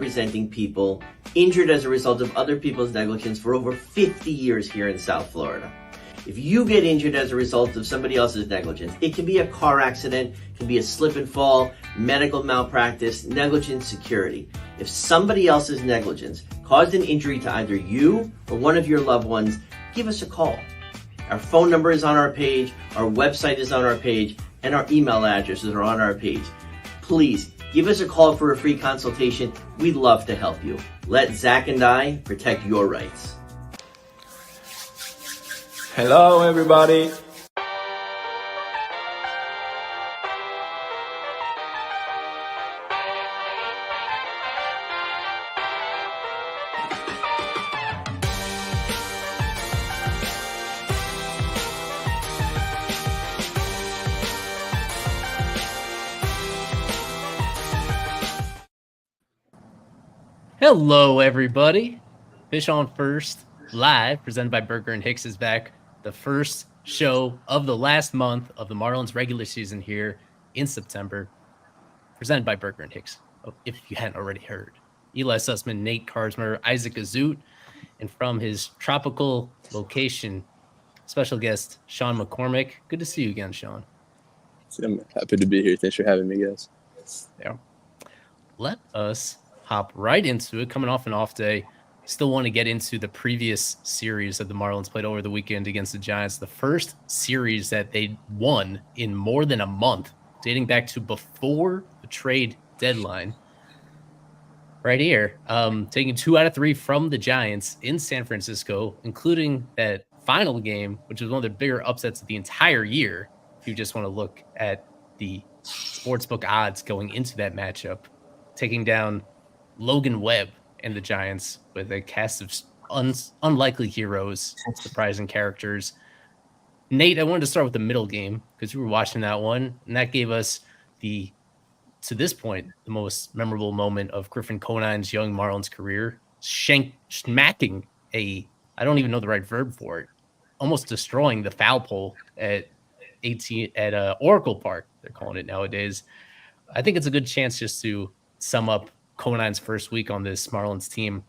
representing people injured as a result of other people's negligence for over 50 years here in South Florida. If you get injured as a result of somebody else's negligence, it can be a car accident, it can be a slip and fall, medical malpractice, negligent security. If somebody else's negligence caused an injury to either you or one of your loved ones, give us a call. Our phone number is on our page, our website is on our page, and our email addresses are on our page. Please give us a call for a free consultation. We'd love to help you. Let Zach and I protect your rights. Hello, everybody. Hello, everybody. Fish on First, live, presented by Berger and Hicks, is back. The first show of the last month of the Marlins regular season here in September, presented by Berger and Hicks. Oh, if you hadn't already heard, Eli Sussman, Nate Karsmer, Isaac Azut, and from his tropical location, special guest Sean McCormick. Good to see you again, Sean. I'm happy to be here. Thanks for having me, guys. Yeah. Let us hop right into it. Coming off an off day, still want to get into the previous series that the Marlins played over the weekend against the Giants. The first series that they won in more than a month, dating back to before the trade deadline. Right here, taking 2 out of 3 from the Giants in San Francisco, including that final game, which was one of the bigger upsets of the entire year. If you just want to look at the sportsbook odds going into that matchup, taking down Logan Webb and the Giants with a cast of unlikely heroes, surprising characters. Nate, I wanted to start with the middle game because you were watching that one, and that gave us to this point, the most memorable moment of Griffin Conine's young Marlins career, smacking I don't even know the right verb for it, almost destroying the foul pole at Oracle Park, they're calling it nowadays. I think it's a good chance just to sum up Conine's first week on this Marlins team.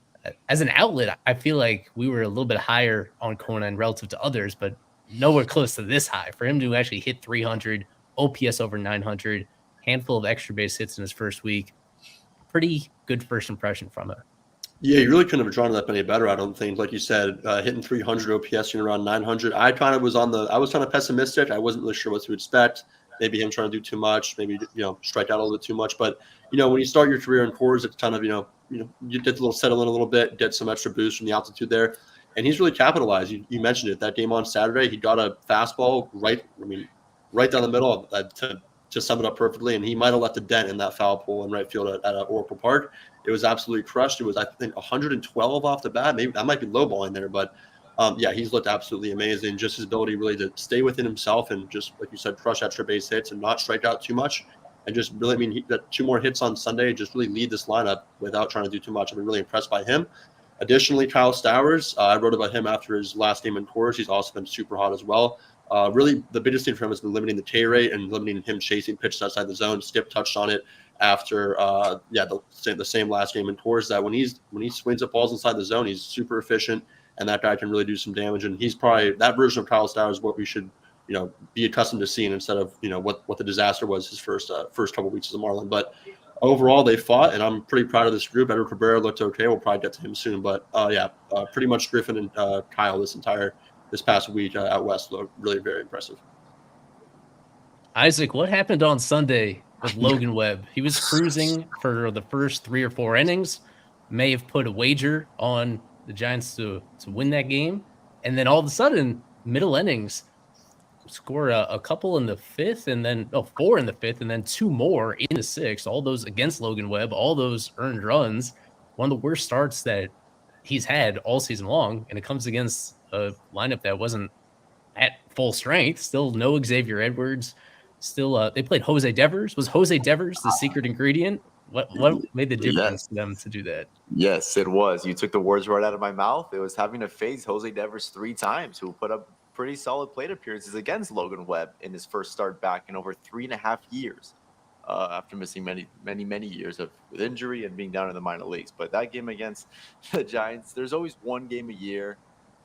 As an outlet, I feel like we were a little bit higher on Conine relative to others, but nowhere close to this high. For him to actually hit 300, OPS over 900, handful of extra base hits in his first week, pretty good first impression from it. Yeah, you really couldn't have drawn that any better, I don't think. Like you said, hitting 300 OPS and around 900. I kind of was I was kind of pessimistic. I wasn't really sure what to expect. Maybe him trying to do too much, maybe, strike out a little bit too much. But, when you start your career in Coors, it's kind of, you get the little settle in a little bit, get some extra boost from the altitude there. And he's really capitalized. You mentioned it. That game on Saturday, he got a fastball right down the middle to sum it up perfectly. And he might have left a dent in that foul pole in right field at Oracle Park. It was absolutely crushed. It was, I think, 112 off the bat. Maybe that might be lowballing there, but he's looked absolutely amazing. Just his ability really to stay within himself and just, like you said, crush extra base hits and not strike out too much. And just really, he got 2 more hits on Sunday, just really lead this lineup without trying to do too much. I've been really impressed by him. Additionally, Kyle Stowers, I wrote about him after his last game in Coors. He's also been super hot as well. Really, the biggest thing for him has been limiting the K rate and limiting him chasing pitches outside the zone. Skip touched on it after the same last game in Coors, that when he swings up balls inside the zone, he's super efficient, and that guy can really do some damage. And he's probably that version of Kyle Stowers what we should be accustomed to seeing instead of what the disaster was his first couple weeks as a Marlin. But overall, they fought, and I'm pretty proud of this group. Edward Cabrera looked okay. We'll probably get to him soon, but pretty much Griffin and Kyle this past week out west looked really very impressive. Isaac, what happened on Sunday with Logan Webb? He was cruising for the first 3 or 4 innings, may have put a wager on the Giants to win that game, and then all of a sudden, middle innings, score a couple in the 5th, and then 4 in the 5th, and then 2 more in the 6th, all those against Logan Webb, all those earned runs. One of the worst starts that he's had all season long, and it comes against a lineup that wasn't at full strength. Still no Xavier Edwards. Still, they played Jose Devers. Was Jose Devers the secret ingredient? What made the difference for them to do that? Yes, it was. You took the words right out of my mouth. It was having to face Jose Devers 3 times, who put up pretty solid plate appearances against Logan Webb in his first start back in over 3.5 years. after missing many years with injury and being down in the minor leagues. But that game against the Giants, there's always one game a year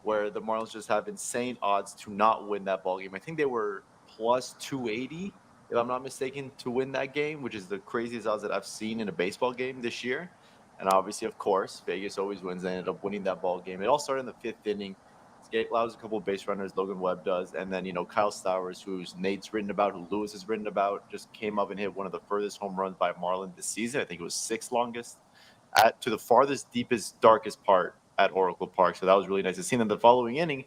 where the Marlins just have insane odds to not win that ball game. I think they were plus 280, if I'm not mistaken, to win that game, which is the craziest odds that I've seen in a baseball game this year. And obviously, of course, Vegas always wins. They ended up winning that ball game. It all started in the 5th inning. Skate allows a couple of base runners, Logan Webb does, and then Kyle Stowers, who's Nate's written about, who Lewis has written about, just came up and hit one of the furthest home runs by a Marlin this season. I think it was 6th longest to the farthest, deepest, darkest part at Oracle Park. So that was really nice to see. And then the following inning,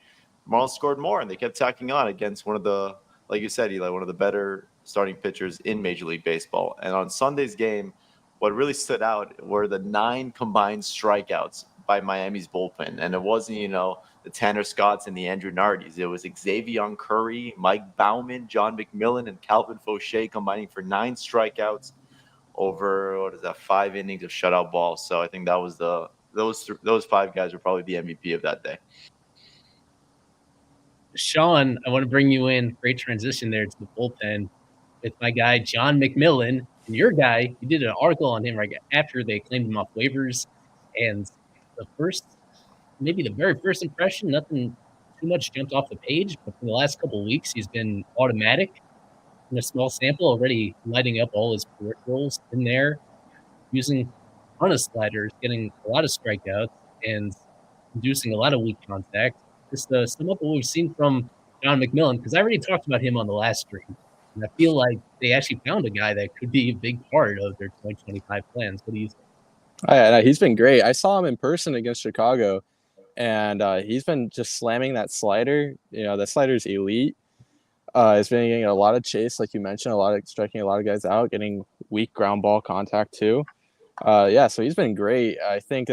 Marlins scored more, and they kept tacking on against one of the, like you said, Eli, one of the better starting pitchers in Major League Baseball. And on Sunday's game, what really stood out were the 9 combined strikeouts by Miami's bullpen. And it wasn't, the Tanner Scotts and the Andrew Nardis. It was Xavier Curry, Mike Baumann, John McMillan, and Calvin Fauché combining for 9 strikeouts over, 5 innings of shutout ball. So I think that was those 5 guys were probably the MVP of that day. Sean, I want to bring you in. Great transition there to the bullpen with my guy, John McMillan. And your guy, you did an article on him right after they claimed him off waivers. And maybe the very first impression, nothing too much jumped off the page. But for the last couple of weeks, he's been automatic in a small sample, already lighting up all his peripherals in there, using a ton of sliders, getting a lot of strikeouts, and inducing a lot of weak contact. Just to sum up what we've seen from John McMillan, because I already talked about him on the last stream. And I feel like they actually found a guy that could be a big part of their 2025 plans. What do you think? Yeah, he's been great. I saw him in person against Chicago, and he's been just slamming that slider. That slider's elite. He's been getting a lot of chase, like you mentioned, striking a lot of guys out, getting weak ground ball contact too. So he's been great. I think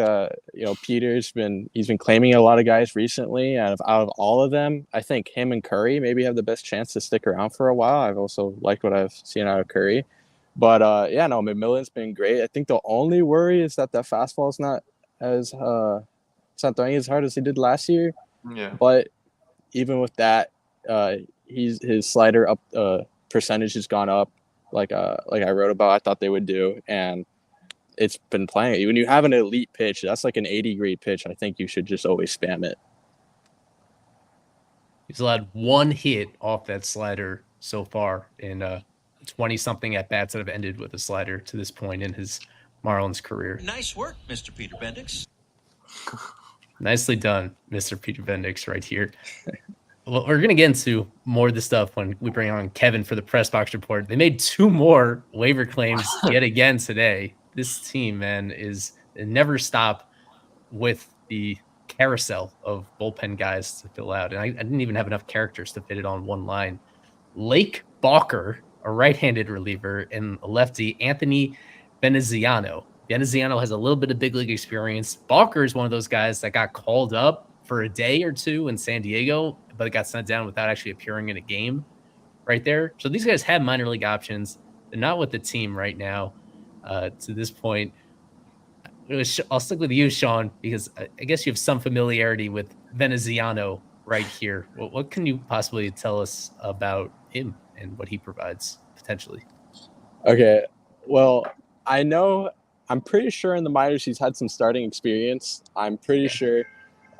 Peter's been claiming a lot of guys recently, and out of all of them, I think him and Curry maybe have the best chance to stick around for a while. I've also liked what I've seen out of Curry, but McMillan's been great. I think the only worry is that fastball is not as it's not throwing as hard as he did last year. Yeah. But even with that, his slider up percentage has gone up, like I wrote about. I thought they would do, and it's been playing. When you have an elite pitch, that's like an 80-grade pitch. I think you should just always spam it. He's allowed 1 hit off that slider so far in 20-something at-bats that have ended with a slider to this point in his Marlins career. Nice work, Mr. Peter Bendix. Nicely done, Mr. Peter Bendix, right here. Well, we're going to get into more of the stuff when we bring on Kevin for the press box report. They made 2 more waiver claims yet again today. This team, man, it never stop with the carousel of bullpen guys to fill out. And I didn't even have enough characters to fit it on one line. Lake Balker, a right-handed reliever, and a lefty, Anthony Veneziano. Veneziano has a little bit of big league experience. Balker is one of those guys that got called up for a day or two in San Diego, but it got sent down without actually appearing in a game right there. So these guys have minor league options. They're not with the team right now. To this point, I'll stick with you, Sean, because I guess you have some familiarity with Veneziano right here. What can you possibly tell us about him and what he provides potentially? Okay, well, I'm pretty sure in the minors he's had some starting experience. I'm pretty sure.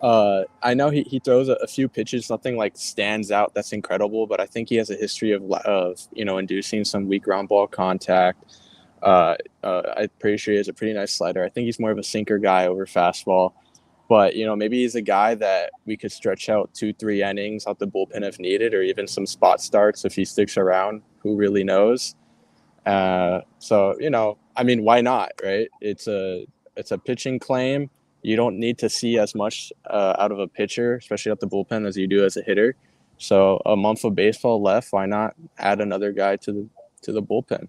I know he throws a few pitches, nothing like stands out that's incredible, but I think he has a history of inducing some weak ground ball contact. I'm pretty sure he has a pretty nice slider. I think he's more of a sinker guy over fastball, but maybe he's a guy that we could stretch out 2-3 innings out the bullpen if needed, or even some spot starts if he sticks around. Who really knows? Why not, right? It's a pitching claim. You don't need to see as much out of a pitcher, especially out the bullpen, as you do as a hitter. So a month of baseball left. Why not add another guy to the bullpen?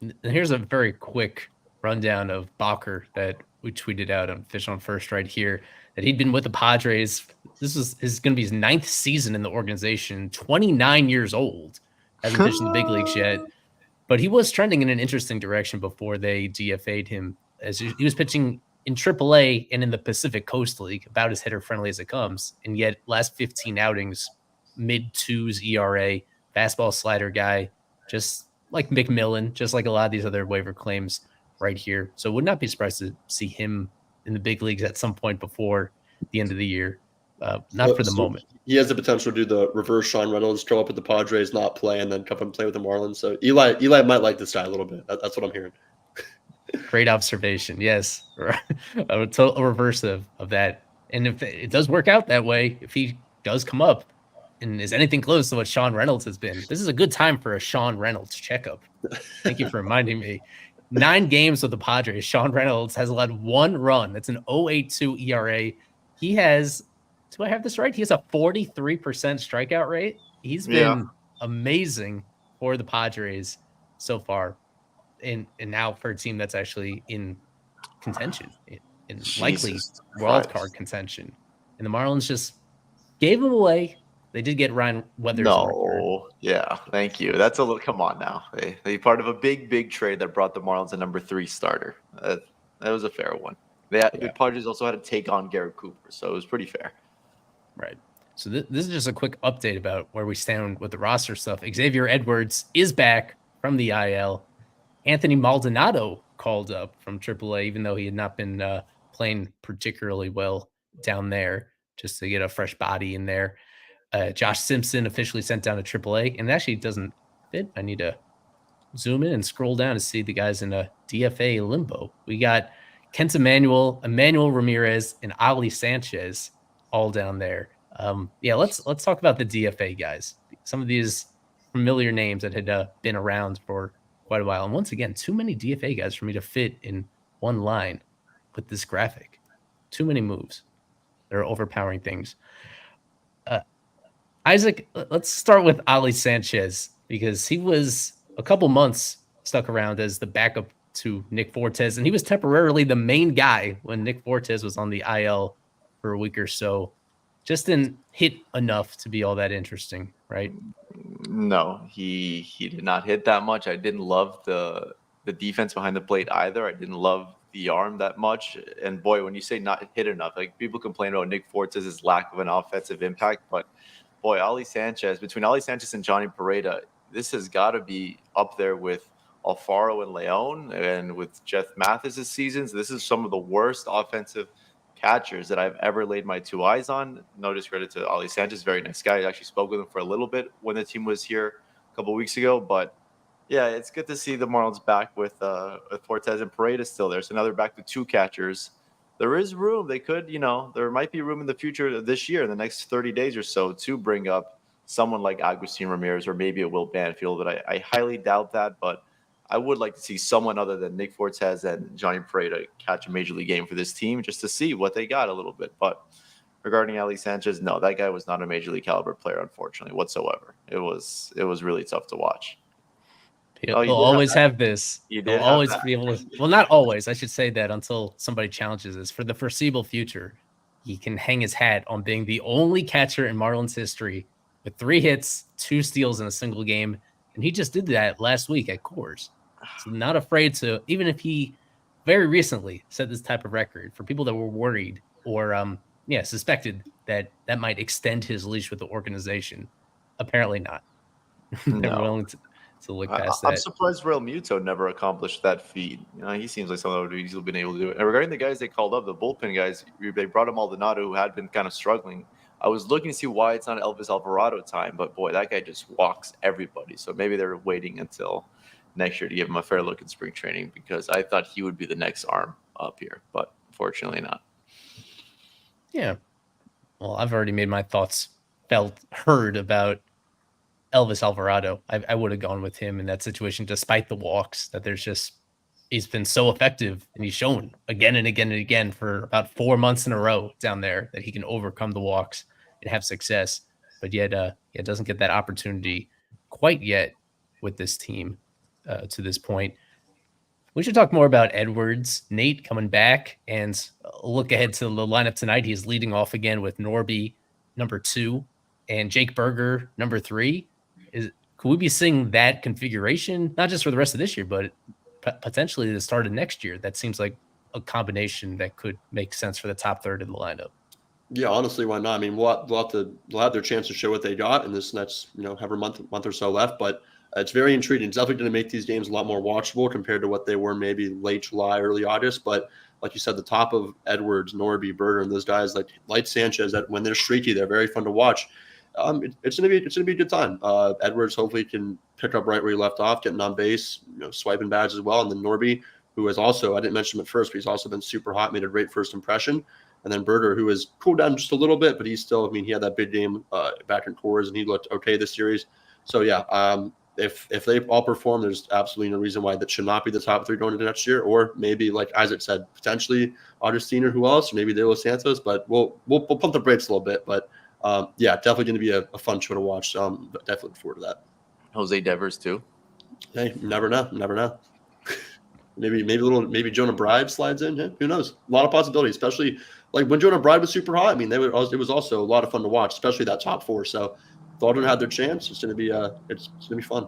And here's a very quick rundown of Balker that we tweeted out on Fish on First right here, that he'd been with the Padres. This is going to be his 9th season in the organization, 29 years old, hasn't pitched in the big leagues yet. But he was trending in an interesting direction before they DFA'd him, as he was pitching in AAA and in the Pacific Coast League, about as hitter-friendly as it comes. And yet last 15 outings, mid-2s ERA, fastball slider guy, just like McMillan, just like a lot of these other waiver claims right here. So would not be surprised to see him in the big leagues at some point before the end of the year. Not for the moment. He has the potential to do the reverse Sean Reynolds, show up at the Padres, not play, and then come and play with the Marlins. So Eli might like this guy a little bit. That's what I'm hearing. Great observation. Yes. A total reverse of that. And if it does work out that way, if he does come up and is anything close to what Sean Reynolds has been, this is a good time for a Sean Reynolds checkup. Thank you for reminding me. 9 games with the Padres, Sean Reynolds has allowed 1 run. That's an 0.82 ERA. He has, do I have this right? He has a 43% strikeout rate. He's been amazing for the Padres so far. And now for a team that's actually in contention, in likely wild card contention. And the Marlins just gave him away. They did get Ryan Weathers. Yeah, thank you. That's a little. Come on now. They part of a big trade that brought the Marlins a number 3 starter. That was a fair one. The Padres also had to take on Garrett Cooper, so it was pretty fair. Right. So this is just a quick update about where we stand with the roster stuff. Xavier Edwards is back from the IL. Anthony Maldonado called up from AAA, even though he had not been playing particularly well down there, just to get a fresh body in there. Josh Simpson officially sent down to AAA, and it actually doesn't fit. I need to zoom in and scroll down to see the guys in a DFA limbo. We got Kent Emmanuel Ramirez, and Ali Sanchez all down there. Let's talk about the DFA guys. Some of these familiar names that had been around for quite a while. And once again, too many DFA guys for me to fit in one line with this graphic. Too many moves. They're overpowering things. Isaac, let's start with Ali Sanchez, because he was a couple months stuck around as the backup to Nick Fortes, and he was temporarily the main guy when Nick Fortes was on the IL for a week or so. Just didn't hit enough to be all that interesting, right? No, he did not hit that much. I didn't love the defense behind the plate either. I didn't love the arm that much. And boy, when you say not hit enough, like people complain about Nick Fortes' lack of an offensive impact, but boy, between Ali Sanchez and Johnny Pareda, this has got to be up there with Alfaro and Leon and with Jeff Mathis' seasons. This is some of the worst offensive catchers that I've ever laid my 2 eyes on. No discredit to Ali Sanchez, very nice guy. I actually spoke with him for a little bit when the team was here a couple of weeks ago. But yeah, it's good to see the Marlins back with Fortes and Pareda still there. So now they're back to 2 catchers. There is room. They could, there might be room in the future this year, in the next 30 days or so, to bring up someone like Agustin Ramirez or maybe a Will Banfield. But I highly doubt that. But I would like to see someone other than Nick Fortes and Johnny Pareda catch a major league game for this team, just to see what they got a little bit. But regarding Ali Sanchez, no, that guy was not a major league caliber player, unfortunately, whatsoever. It was really tough to watch. He'll always have this. He'll always be able to. Well, not always. I should say that until somebody challenges this. For the foreseeable future, he can hang his hat on being the only catcher in Marlins history with 3 hits, 2 steals in a single game. And he just did that last week at Coors. So not afraid to, even if he very recently set this type of record, for people that were worried or suspected that might extend his leash with the organization. Apparently not. They're willing to look past that. I'm surprised Real Muto never accomplished that feat. He seems like someone that would easily been able to do it. And regarding the guys they called up, the bullpen guys, they brought up Maldonado, who had been kind of struggling. I was looking to see why it's not Elvis Alvarado time, but boy, that guy just walks everybody. So maybe they're waiting until next year to give him a fair look in spring training, because I thought he would be the next arm up here, but fortunately not. Yeah. Well, I've already made my thoughts heard about Elvis Alvarado. I would have gone with him in that situation, despite the walks, that he's been so effective, and he's shown again and again and again for about 4 months in a row down there that he can overcome the walks and have success. But yet, doesn't get that opportunity quite yet with this team to this point. We should talk more about Edwards. Nate coming back, and look ahead to the lineup tonight. He's leading off again with Norby, number 2, and Jake Berger, number 3. Could we be seeing that configuration, not just for the rest of this year, but potentially the start of next year? That seems like a combination that could make sense for the top third of the lineup. Yeah, honestly, why not? I mean, they'll have their chance to show what they got in this next, however month or so left. But It's very intriguing. It's definitely going to make these games a lot more watchable compared to what they were maybe late July, early August. But like you said, the top of Edwards, Norby, Berger, and those guys like Sanchez, that when they're streaky, they're very fun to watch. It's gonna be a good time. Edwards hopefully can pick up right where he left off, getting on base, swiping bags as well. And then Norby, who has also, I didn't mention him at first, but he's also been super hot, made a great first impression. And then Berger, who has cooled down just a little bit, but he's still, I mean, he had that big game back in Coors, and he looked okay this series. So yeah, if they all perform, there's absolutely no reason why that should not be the top 3 going into next year. Or maybe, like Isaac said, potentially Augustine or who else, or maybe De Los Santos. But we'll pump the brakes a little bit. But yeah, definitely going to be a fun show to watch. But definitely look forward to that. Jose Devers too. Hey, never know. maybe Jonah Bride slides in. Yeah, who knows? A lot of possibilities, especially like when Jonah Bride was super hot. I mean, it was also a lot of fun to watch, especially that top 4. So if all don't have their chance, it's gonna be fun.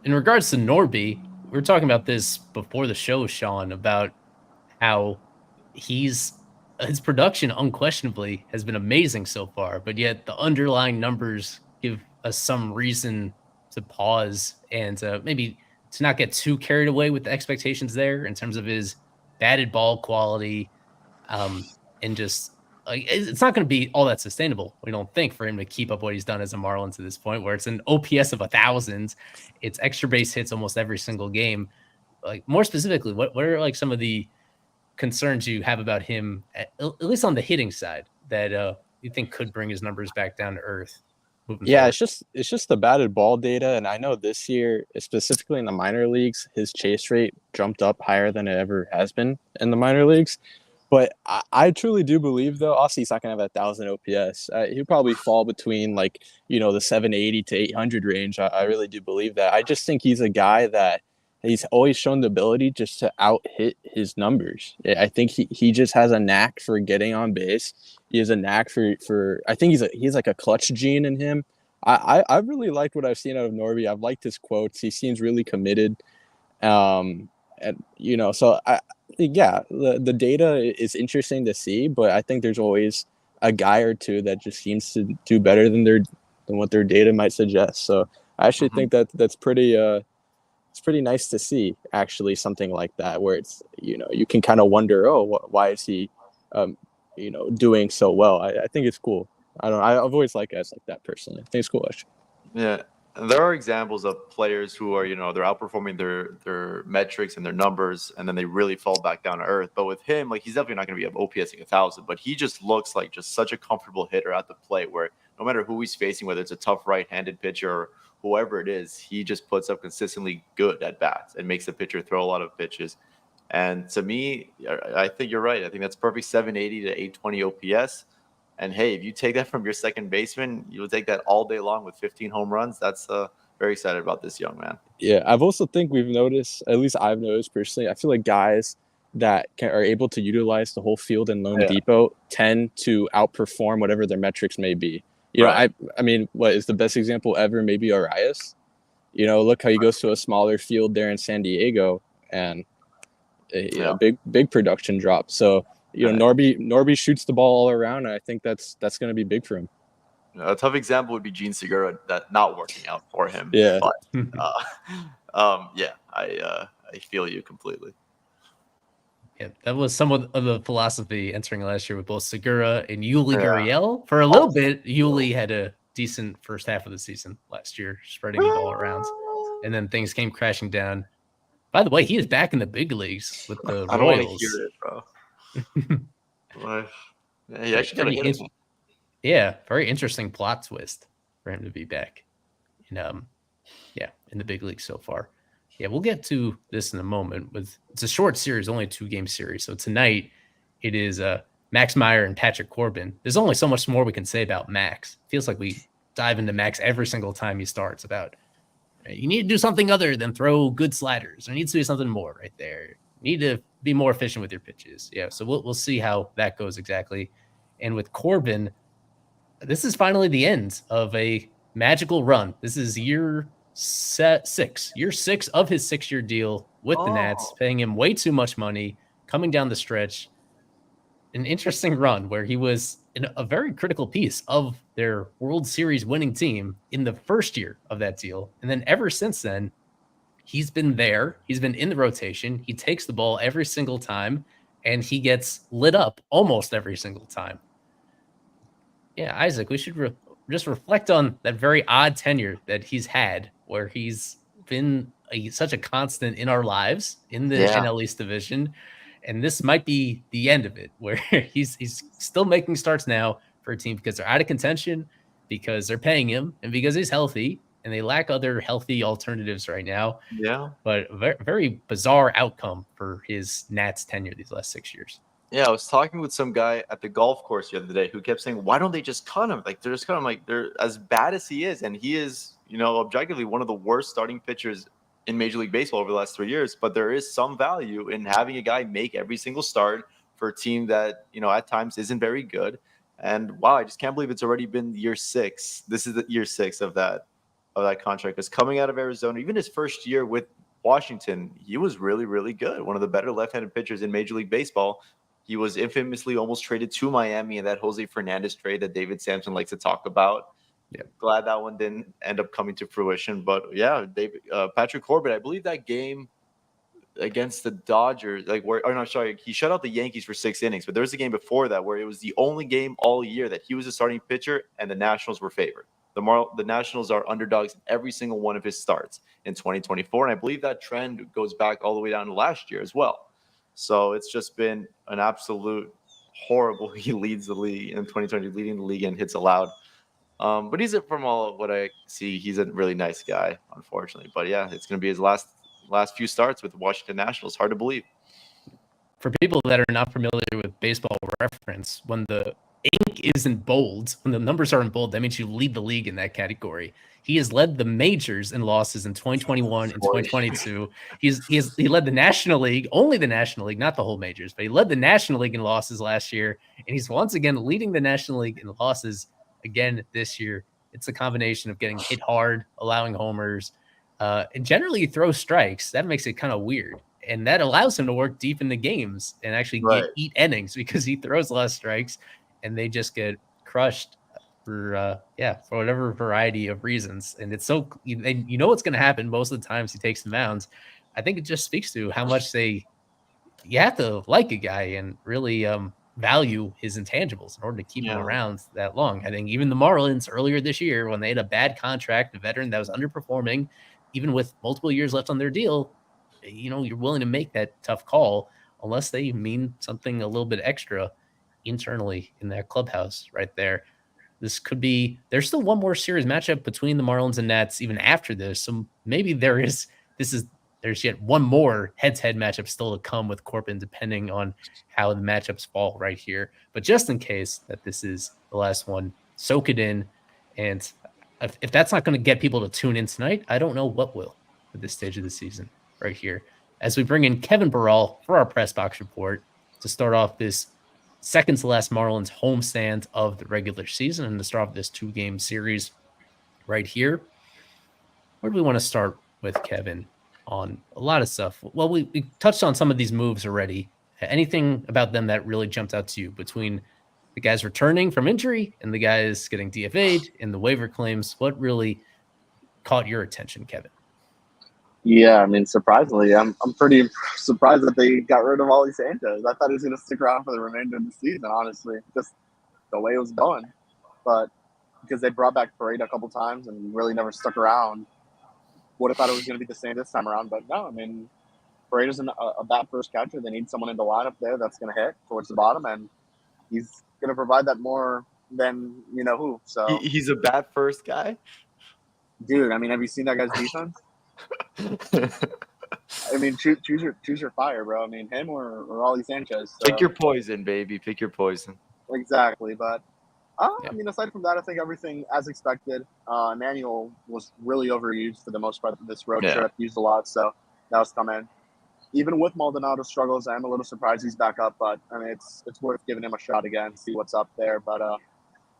In regards to Norby, we were talking about this before the show, Sean, about how his production unquestionably has been amazing so far, but yet the underlying numbers give us some reason to pause and maybe to not get too carried away with the expectations there in terms of his batted ball quality, and just like it's not going to be all that sustainable, we don't think, for him to keep up what he's done as a Marlin to this point, where it's an OPS of 1,000, it's extra base hits almost every single game. Like, more specifically, what are like some of the concerns you have about him, at least on the hitting side, that you think could bring his numbers back down to earth? Yeah, forward? it's just the batted ball data, and I know this year, specifically in the minor leagues, his chase rate jumped up higher than it ever has been in the minor leagues. But I truly do believe, though, obviously he's not going to have 1,000 OPS. He'll probably fall between, like, the 780 to 800 range. I really do believe that. I just think he's a guy that he's always shown the ability just to out-hit his numbers. I think he just has a knack for getting on base. He has a knack for I think he's like a clutch gene in him. I really liked what I've seen out of Norby. I've liked his quotes. He seems really committed. And, so the data is interesting to see, but I think there's always a guy or two that just seems to do better than what their data might suggest. So I actually think that's pretty it's pretty nice to see, actually, something like that, where it's, you can kind of wonder, why is he doing so well. I think it's cool. I've always liked guys like that personally. I think it's cool, actually. Yeah. And there are examples of players who are, they're outperforming their metrics and their numbers, and then they really fall back down to earth. But with him, like, he's definitely not going to be OPSing 1,000, but he just looks like just such a comfortable hitter at the plate, where no matter who he's facing, whether it's a tough right-handed pitcher or whoever it is, he just puts up consistently good at bats and makes the pitcher throw a lot of pitches. And to me, I think you're right. I think that's perfect 780 to 820 OPS. And hey, if you take that from your second baseman, you'll take that all day long with 15 home runs. That's very excited about this young man. Yeah, I've also think we've noticed, at least I've noticed personally, I feel like guys that are able to utilize the whole field in Lone Depot tend to outperform whatever their metrics may be. I mean, what is the best example ever? Maybe Arias. Look how he goes to a smaller field there in San Diego, and big production drop. So Norby shoots the ball all around, and I think that's going to be big for him. A tough example would be Gene Segura, that not working out for him. Yeah, but I feel you completely. Yeah, that was some of the philosophy entering last year with both Segura and Yuli Gurriel. For a little bit, Yuli had a decent first half of the season last year, spreading the ball around, and then things came crashing down. By the way, he is back in the big leagues with the Royals. I don't want to hear it, bro. He actually got to hit him. Yeah, very interesting plot twist for him to be back in the big league so far. Yeah, we'll get to this in a moment. It's a short series, only a 2-game series. So tonight it is Max Meyer and Patrick Corbin. There's only so much more we can say about Max. Feels like we dive into Max every single time he starts about, you need to do something other than throw good sliders. There needs to be something more right there. You need to be more efficient with your pitches. Yeah, so we'll see how that goes exactly. And with Corbin, this is finally the end of a magical run. This is year 6 of his 6-year deal with the Nats, paying him way too much money, coming down the stretch. an interesting run where he was in a very critical piece of their World Series winning team in the first year of that deal. And then ever since then, he's been there. He's been in the rotation. He takes the ball every single time, and he gets lit up almost every single time. Yeah, Isaac, we should just reflect on that very odd tenure that he's had, where he's been such a constant in our lives in the NL East division. And this might be the end of it, where he's still making starts now for a team because they're out of contention, because they're paying him, and because he's healthy, and they lack other healthy alternatives right now. Yeah. But very, very bizarre outcome for his Nats tenure these last 6 years. Yeah, I was talking with some guy at the golf course the other day who kept saying, why don't they just cut him? Like, they're just cut him. Like, they're as bad as he is. And he is, objectively one of the worst starting pitchers in Major League Baseball over the last 3 years. But there is some value in having a guy make every single start for a team that, at times isn't very good. And wow, I just can't believe it's already been year 6. This is the year 6 of that contract. Because coming out of Arizona, even his first year with Washington, he was really, really good. One of the better left-handed pitchers in Major League Baseball. He was infamously almost traded to Miami in that Jose Fernandez trade that David Sampson likes to talk about. Yeah. Glad that one didn't end up coming to fruition. But yeah, Patrick Corbett, I believe that game against the Dodgers, he shut out the Yankees for 6 innings. But there was a game before that where it was the only game all year that he was a starting pitcher and the Nationals were favored. The Nationals are underdogs in every single one of his starts in 2024. And I believe that trend goes back all the way down to last year as well. So it's just been an absolute horrible. He leads the league in 2020, leading the league in hits allowed. But from all what I see, he's a really nice guy, unfortunately. But yeah, it's going to be his last few starts with the Washington Nationals. Hard to believe. For people that are not familiar with Baseball Reference, when the ink isn't bold, when the numbers aren't bold, that means you lead the league in that category. He has led the majors in losses in 2021 and 2022. He led the National League, only the National League, not the whole majors, but he led the National League in losses last year, and he's once again leading the National League in losses again this year. It's a combination of getting hit hard, allowing homers, and generally he throws strikes. That makes it kind of weird, and that allows him to work deep in the games and actually eat innings because he throws less strikes, and they just get crushed for whatever variety of reasons. And it's so what's going to happen most of the times he takes the mounds. I think it just speaks to how much you have to like a guy and really value his intangibles in order to keep him around that long. I think even the Marlins earlier this year, when they had a bad contract, a veteran that was underperforming, even with multiple years left on their deal, you're willing to make that tough call unless they mean something a little bit extra internally in that clubhouse right there. There's still one more series matchup between the Marlins and Nats even after this. So maybe there's yet one more head-to-head matchup still to come with Corbin, depending on how the matchups fall right here. But just in case that this is the last one, soak it in. And if that's not going to get people to tune in tonight, I don't know what will at this stage of the season right here. As we bring in Kevin Burrell for our press box report to start off this second to last Marlins homestand of the regular season and to start off this 2-game series right here. Where do we want to start with, Kevin, on a lot of stuff? Well, we touched on some of these moves already. Anything about them that really jumped out to you between the guys returning from injury and the guys getting DFA'd and the waiver claims? What really caught your attention, Kevin? Yeah, I mean, surprisingly, I'm pretty surprised that they got rid of Ollie Sanchez. I thought he was going to stick around for the remainder of the season, honestly, just the way it was going. But because they brought back Parade a couple times and really never stuck around, would have thought it was going to be the same this time around. But no, I mean, Parade isn't a bat first catcher. They need someone in the lineup there that's going to hit towards the bottom, and he's going to provide that more than you know who. So he's a bat first guy, dude. I mean, have you seen that guy's defense? I mean, choose your fire, bro. I mean, him or Ollie Sanchez. So. Pick your poison, baby. Pick your poison. Exactly, but I mean, aside from that, I think everything as expected. Emmanuel was really overused for the most part of this road trip. Used a lot, so that was coming. Even with Maldonado's struggles, I'm a little surprised he's back up. But I mean, it's worth giving him a shot again, see what's up there. But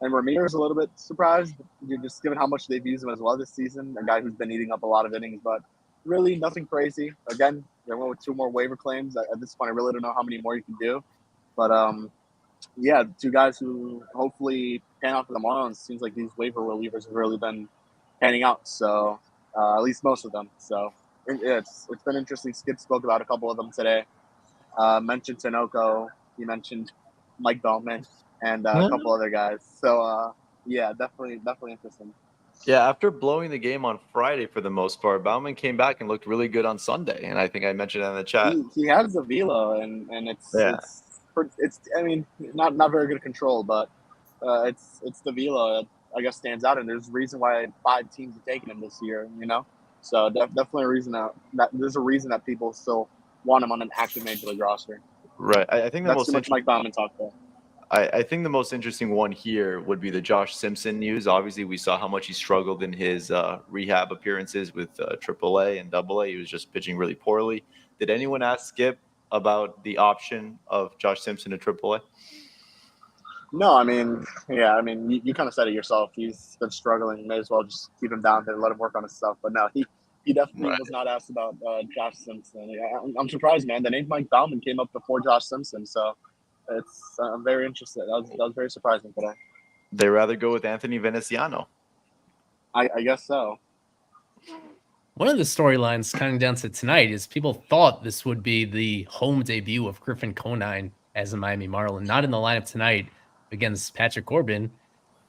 and Ramirez a little bit surprised, just given how much they've used him as well this season. A guy who's been eating up a lot of innings, but really nothing crazy. Again, they went with 2 more waiver claims. At this point, I really don't know how many more you can do. But yeah, two guys who hopefully pan out for the Marlins. Seems like these waiver relievers have really been panning out. So at least most of them. So it's been interesting. Skip spoke about a couple of them today. Mentioned Tinoco. He mentioned Mike Bellman and a couple other guys. So yeah, definitely interesting. Yeah, after blowing the game on Friday for the most part, Bauman came back and looked really good on Sunday, and I think I mentioned it in the chat. He has the velo, and it's I mean not very good control, but it's the velo that I guess stands out, and there's a reason why 5 teams are taking him this year. So definitely a reason that there's a reason that people still want him on an active major league roster. Right. I think the That's most too much Mike Bauman talk there. I think the most interesting one here would be the Josh Simpson news. Obviously, we saw how much he struggled in his rehab appearances with AAA and AA. He was just pitching really poorly. Did anyone ask Skip about the option of Josh Simpson to AAA? No, I mean, you kind of said it yourself. He's been struggling. May as well just keep him down there and let him work on his stuff. But no, he definitely was not asked about Josh Simpson. Yeah, I'm surprised, man. The name Mike Bauman came up before Josh Simpson, so I'm very interested. That was very surprising today. They rather go with Anthony Veneziano. I guess so. One of the storylines coming down to tonight is people thought this would be the home debut of Griffin Conine as a Miami Marlin. Not in the lineup tonight against Patrick Corbin.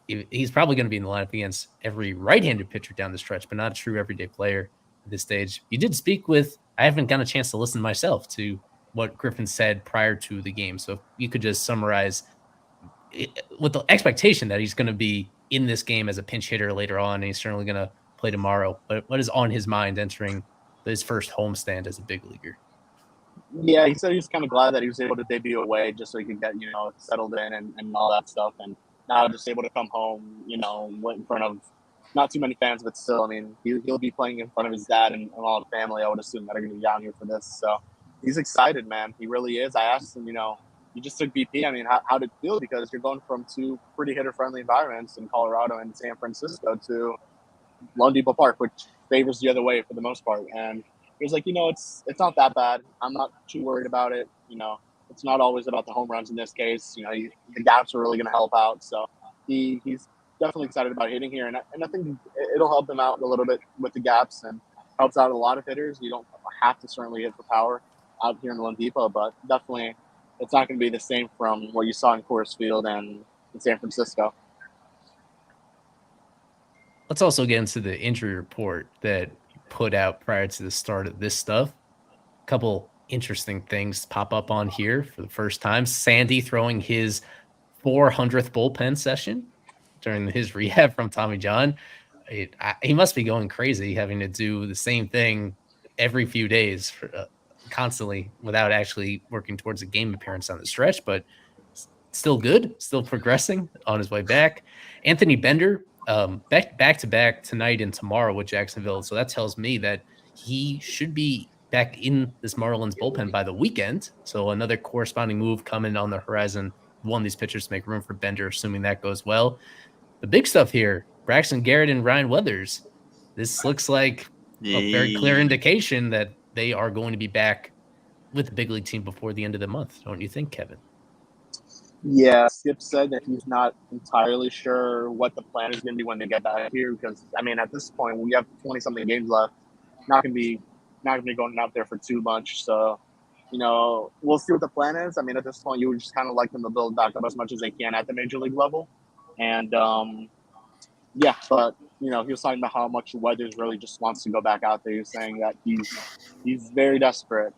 He's probably going to be in the lineup against every right-handed pitcher down the stretch, but not a true everyday player at this stage. You did speak with, I haven't gotten a chance to listen myself to what Griffin said prior to the game. So if you could just summarize with the expectation that he's going to be in this game as a pinch hitter later on, and he's certainly going to play tomorrow. But what is on his mind entering his first homestand as a big leaguer? Yeah, he said he was kind of glad that he was able to debut away just so he could get, settled in and all that stuff. And now just able to come home, in front of not too many fans, but still, I mean, he'll be playing in front of his dad and all the family, I would assume, that are going to be down here for this. So he's excited, man. He really is. I asked him, you just took BP. I mean, how did it feel? Because you're going from 2 pretty hitter-friendly environments in Colorado and San Francisco to Lone Depot Park, which favors the other way for the most part. And he was like, it's not that bad. I'm not too worried about it. It's not always about the home runs in this case. The gaps are really going to help out. So he's definitely excited about hitting here. And I think it'll help him out a little bit with the gaps and helps out a lot of hitters. You don't have to certainly hit for power out here in Lone Depot, but definitely it's not going to be the same from what you saw in Coors Field and in San Francisco. Let's also get into the injury report that put out prior to the start of this stuff. A couple interesting things pop up on here for the first time. Sandy throwing his 400th bullpen session during his rehab from Tommy John. He must be going crazy having to do the same thing every few days constantly without actually working towards a game appearance on the stretch, but still good, still progressing on his way back. Anthony Bender, back to back tonight and tomorrow with Jacksonville. So that tells me that he should be back in this Marlins bullpen by the weekend. So another corresponding move coming on the horizon. One of these pitchers to make room for Bender, assuming that goes well. The big stuff here, Braxton Garrett and Ryan Weathers. This looks like a very clear indication that they are going to be back with the big league team before the end of the month. Don't you think, Kevin? Yeah, Skip said that he's not entirely sure what the plan is going to be when they get back here because, I mean, at this point, we have 20-something games left. Not going to be going out there for too much. So, we'll see what the plan is. I mean, at this point, you would just kind of like them to build back up as much as they can at the major league level. And, yeah, but, he was talking about how much Weathers really just wants to go back out there. He was saying that he's very desperate.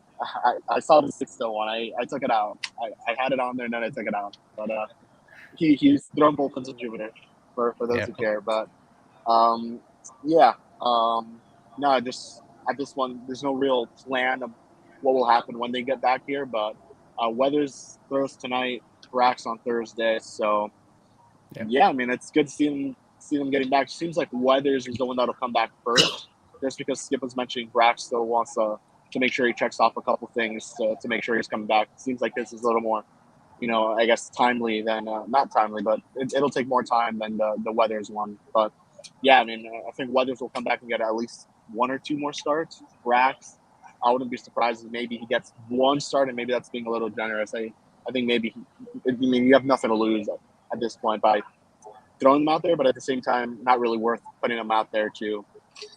I saw the 6-1. I took it out. I had it on there and then I took it out. But he's thrown bullpens in Jupiter for those who care. But no, at this one, there's no real plan of what will happen when they get back here. But Weathers throws tonight, Brax on Thursday. So yeah, I mean it's good to see them getting back. Seems like Weathers is the one that'll come back first, just because Skip was mentioning Brax still wants to make sure he checks off a couple things to make sure he's coming back. It seems like this is a little more, I guess timely than not timely, but it'll take more time than the Weathers one. But yeah, I mean, I think Weathers will come back and get at least 1 or 2 more starts. Brax, I wouldn't be surprised if maybe he gets 1 start, and maybe that's being a little generous. I think maybe you have nothing to lose at this point by throwing them out there, but at the same time, not really worth putting them out there to,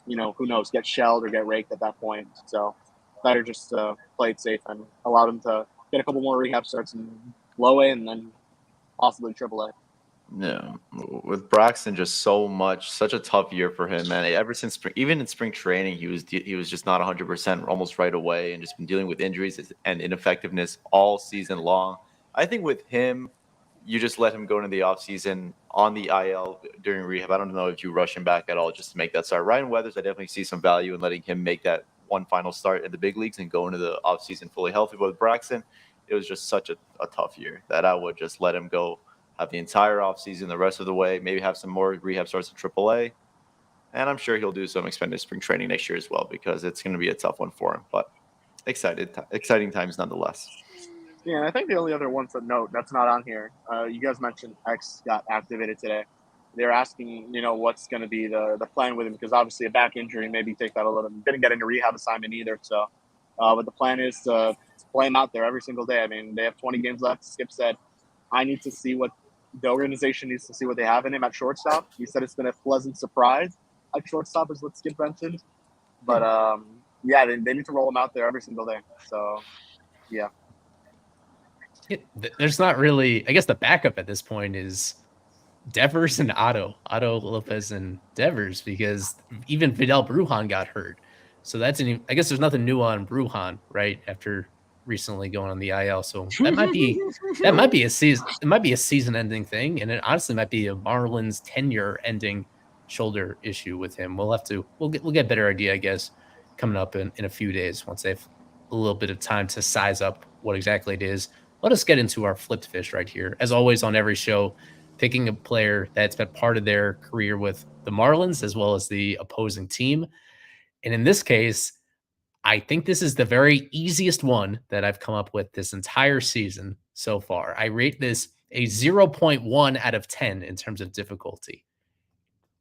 who knows, get shelled or get raked at that point. So better just play it safe and allow them to get a couple more rehab starts in low A and then possibly triple A. Yeah, with Braxton, just such a tough year for him, man. Ever since spring, even in spring training, he was just not 100% almost right away, and just been dealing with injuries and ineffectiveness all season long. I think with him, you just let him go into the offseason on the IL during rehab. I don't know if you rush him back at all just to make that start. Ryan Weathers, I definitely see some value in letting him make that one final start in the big leagues and go into the offseason fully healthy. But with Braxton, it was just such a tough year that I would just let him go, have the entire offseason the rest of the way, maybe have some more rehab starts in AAA. And I'm sure he'll do some expanded spring training next year as well, because it's going to be a tough one for him. But exciting times nonetheless. Yeah, and I think the only other one to note that's not on here, you guys mentioned X got activated today. They're asking, what's going to be the plan with him, because obviously a back injury, maybe take that a little. Didn't get into rehab assignment either. So, but the plan is to play him out there every single day. I mean, they have 20 games left. Skip said, I need to see what the organization needs to see what they have in him at shortstop. He said it's been a pleasant surprise at shortstop, is what Skip mentioned. But yeah, they need to roll him out there every single day. So, yeah. There's not really, I guess the backup at this point is Devers and Otto Lopez and Devers, because even Vidal Brujan got hurt. So I guess there's nothing new on Brujan, right? After recently going on the IL. So that might be a season. It might be a season-ending thing, and it honestly might be a Marlins tenure-ending shoulder issue with him. We'll get a better idea, I guess, coming up in a few days once they've a little bit of time to size up what exactly it is. Let us get into our flipped fish right here. As always on every show, picking a player that's been part of their career with the Marlins as well as the opposing team. And in this case, I think this is the very easiest one that I've come up with this entire season so far. I rate this a 0.1 out of 10 in terms of difficulty.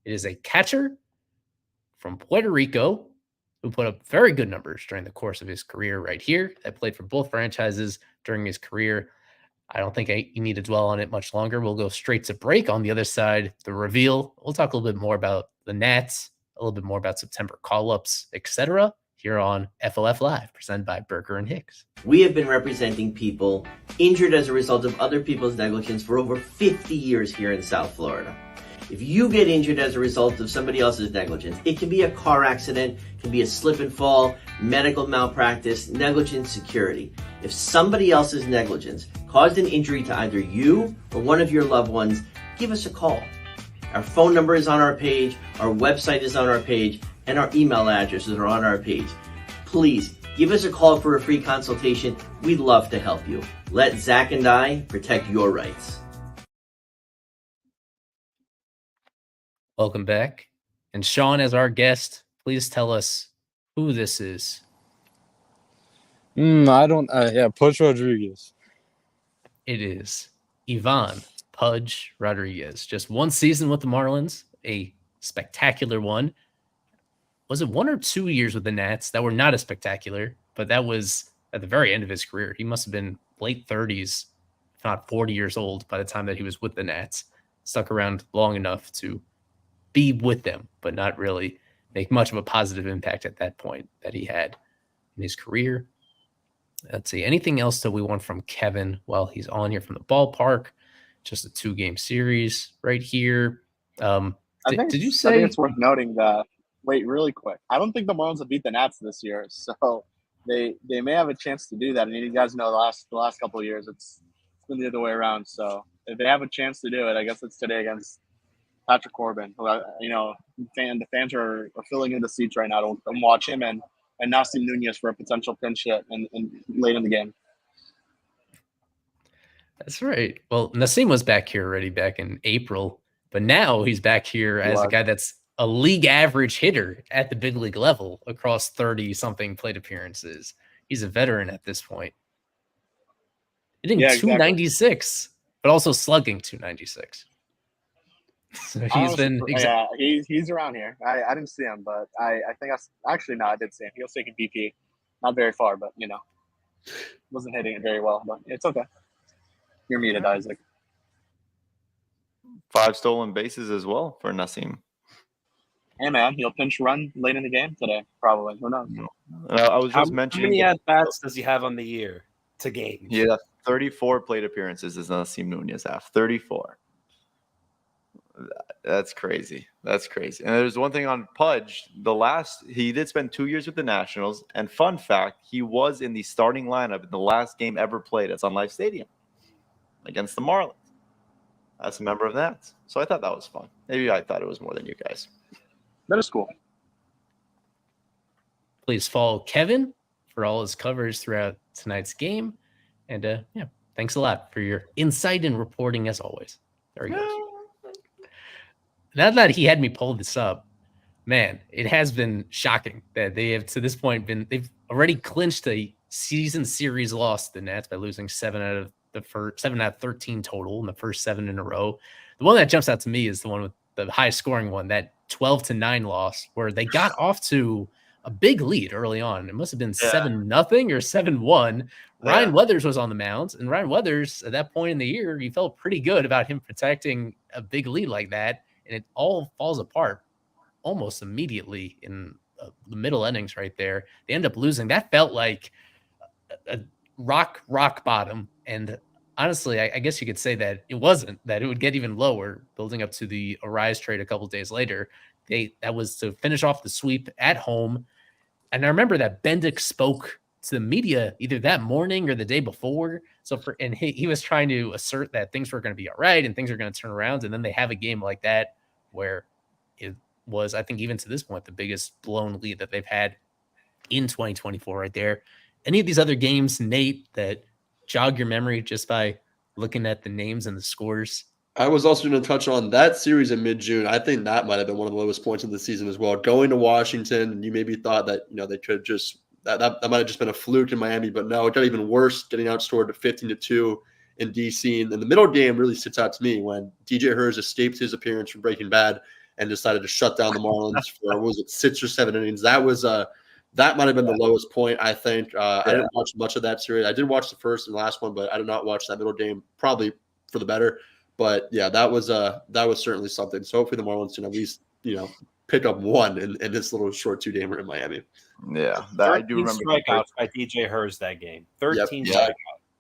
It is a catcher from Puerto Rico who put up very good numbers during the course of his career right here. That played for both franchises during his career. I don't think you need to dwell on it much longer. We'll go straight to break. On the other side, the reveal. We'll talk a little bit more about the Nats, a little bit more about September call-ups, etc. here on FOF Live, presented by Berger and Hicks. We have been representing people injured as a result of other people's negligence for over 50 years here in South Florida. If you get injured as a result of somebody else's negligence, it can be a car accident, it can be a slip and fall, medical malpractice, negligent security. If somebody else's negligence caused an injury to either you or one of your loved ones, give us a call. Our phone number is on our page, our website is on our page, and our email addresses are on our page. Please give us a call for a free consultation. We'd love to help you. Let Zach and I protect your rights. Welcome back. And Sean, as our guest, please tell us who this is. I don't. Push Rodriguez. It is Ivan Pudge Rodriguez. Just one season with the Marlins, a spectacular one. Was it 1 or 2 years with the Nats that were not as spectacular, but that was at the very end of his career. He must have been late 30s, if not 40 years old by the time that he was with the Nats. Stuck around long enough to be with them, but not really make much of a positive impact at that point that he had in his career. Let's see. Anything else that we want from Kevin while he's on here from the ballpark? Just a 2-game series right here. Did you say? I think it's worth noting that. Wait, really quick. I don't think the Marlins have beat the Nats this year, so they may have a chance to do that. And you guys know the last couple of years, it's been the other way around. So if they have a chance to do it, I guess it's today against Patrick Corbin, who the fans are filling in the seats right now to watch him and Nasim Nunez for a potential pinch hit and late in the game. That's right. Well, Nasim was back here already back in April, but now he's back here as a guy that's a league average hitter at the big league level across 30-something plate appearances. He's a veteran at this point. Hitting 296, but also slugging 296. So he's around here. I didn't see him, but I think I did see him. He was taking BP, not very far, but wasn't hitting it very well. But it's okay. You're muted, Isaac. 5 stolen bases as well for Nassim. Hey, man, he'll pinch run late in the game today, probably. Who knows? I was How just mentioning. many at-bats does he have on the year to games? Yeah, 34 plate appearances does Nassim Nunez have. 34. That's crazy. That's crazy. And there's one thing on Pudge. He did spend 2 years with the Nationals. And fun fact, he was in the starting lineup in the last game ever played at Sun Life Stadium against the Marlins. As a member of that. So I thought that was fun. Maybe I thought it was more than you guys. That is cool. Please follow Kevin for all his coverage throughout tonight's game. And thanks a lot for your insight and reporting as always. There he goes. Now that he had me pull this up, man, it has been shocking that they have to this point they've already clinched a season series loss to the Nats by losing 7 out of 13 total in the first 7 in a row. The one that jumps out to me is the one with the highest scoring one, that 12-9 loss, where they got off to a big lead early on. It must have been 7-0 or 7-1. Ryan Weathers was on the mound, and Ryan Weathers at that point in the year, you felt pretty good about him protecting a big lead like that, and it all falls apart almost immediately in the middle innings right there. They end up losing. That felt like a rock bottom, and honestly, I guess you could say that it wasn't, that it would get even lower building up to the Arise trade a couple days later. That was to finish off the sweep at home. And I remember that Bendick spoke to the media either that morning or the day before. And he was trying to assert that things were going to be all right and things are going to turn around. And then they have a game like that where it was, I think, even to this point, the biggest blown lead that they've had in 2024 right there. Any of these other games, Nate, that jog your memory just by looking at the names and the scores? I was also going to touch on that series in mid-June. I think that might have been one of the lowest points of the season as well. Going to Washington, and you maybe thought that they could just that might have just been a fluke in Miami, but no, it got even worse, getting outscored to 15-2 in DC. And the middle game really sits out to me when DJ Hurst escaped his appearance from Breaking Bad and decided to shut down the Marlins for, what was it, 6 or 7 innings. That might have been the lowest point, I think. I didn't watch much of that series. I did watch the first and last one, but I did not watch that middle game, probably for the better. But yeah, that was certainly something. So hopefully the Marlins can at least pick up one in this little short 2-gamer in Miami. Yeah, that I do remember. Strikeouts by DJ Hurst that game. 13 strikeouts.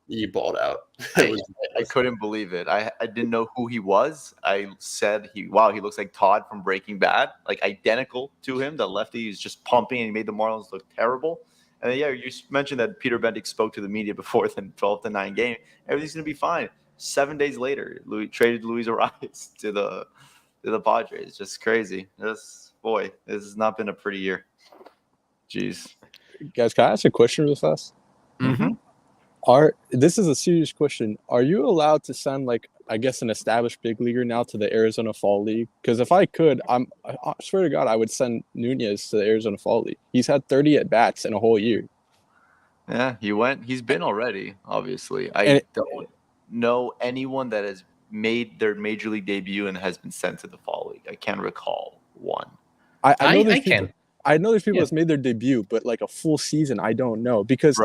He balled out. I couldn't believe it. I didn't know who he was. I said he looks like Todd from Breaking Bad, like identical to him. The lefty is just pumping and he made the Marlins look terrible. And then, you mentioned that Peter Bendick spoke to the media before the 12-9 game. Everything's gonna be fine. 7 days later, traded Luis Arias to the Padres. Just crazy. This has not been a pretty year. Jeez. Guys, can I ask a question real fast? Mm-hmm. This is a serious question. Are you allowed to send, I guess, an established big leaguer now to the Arizona Fall League? Because if I could, I swear to God, I would send Nunez to the Arizona Fall League. He's had 30 at-bats in a whole year. Yeah, he's been already, obviously. I don't know anyone that has made their major league debut and has been sent to the Fall League. I can't recall one. I know there's people that's made their debut, but a full season, I don't know. Because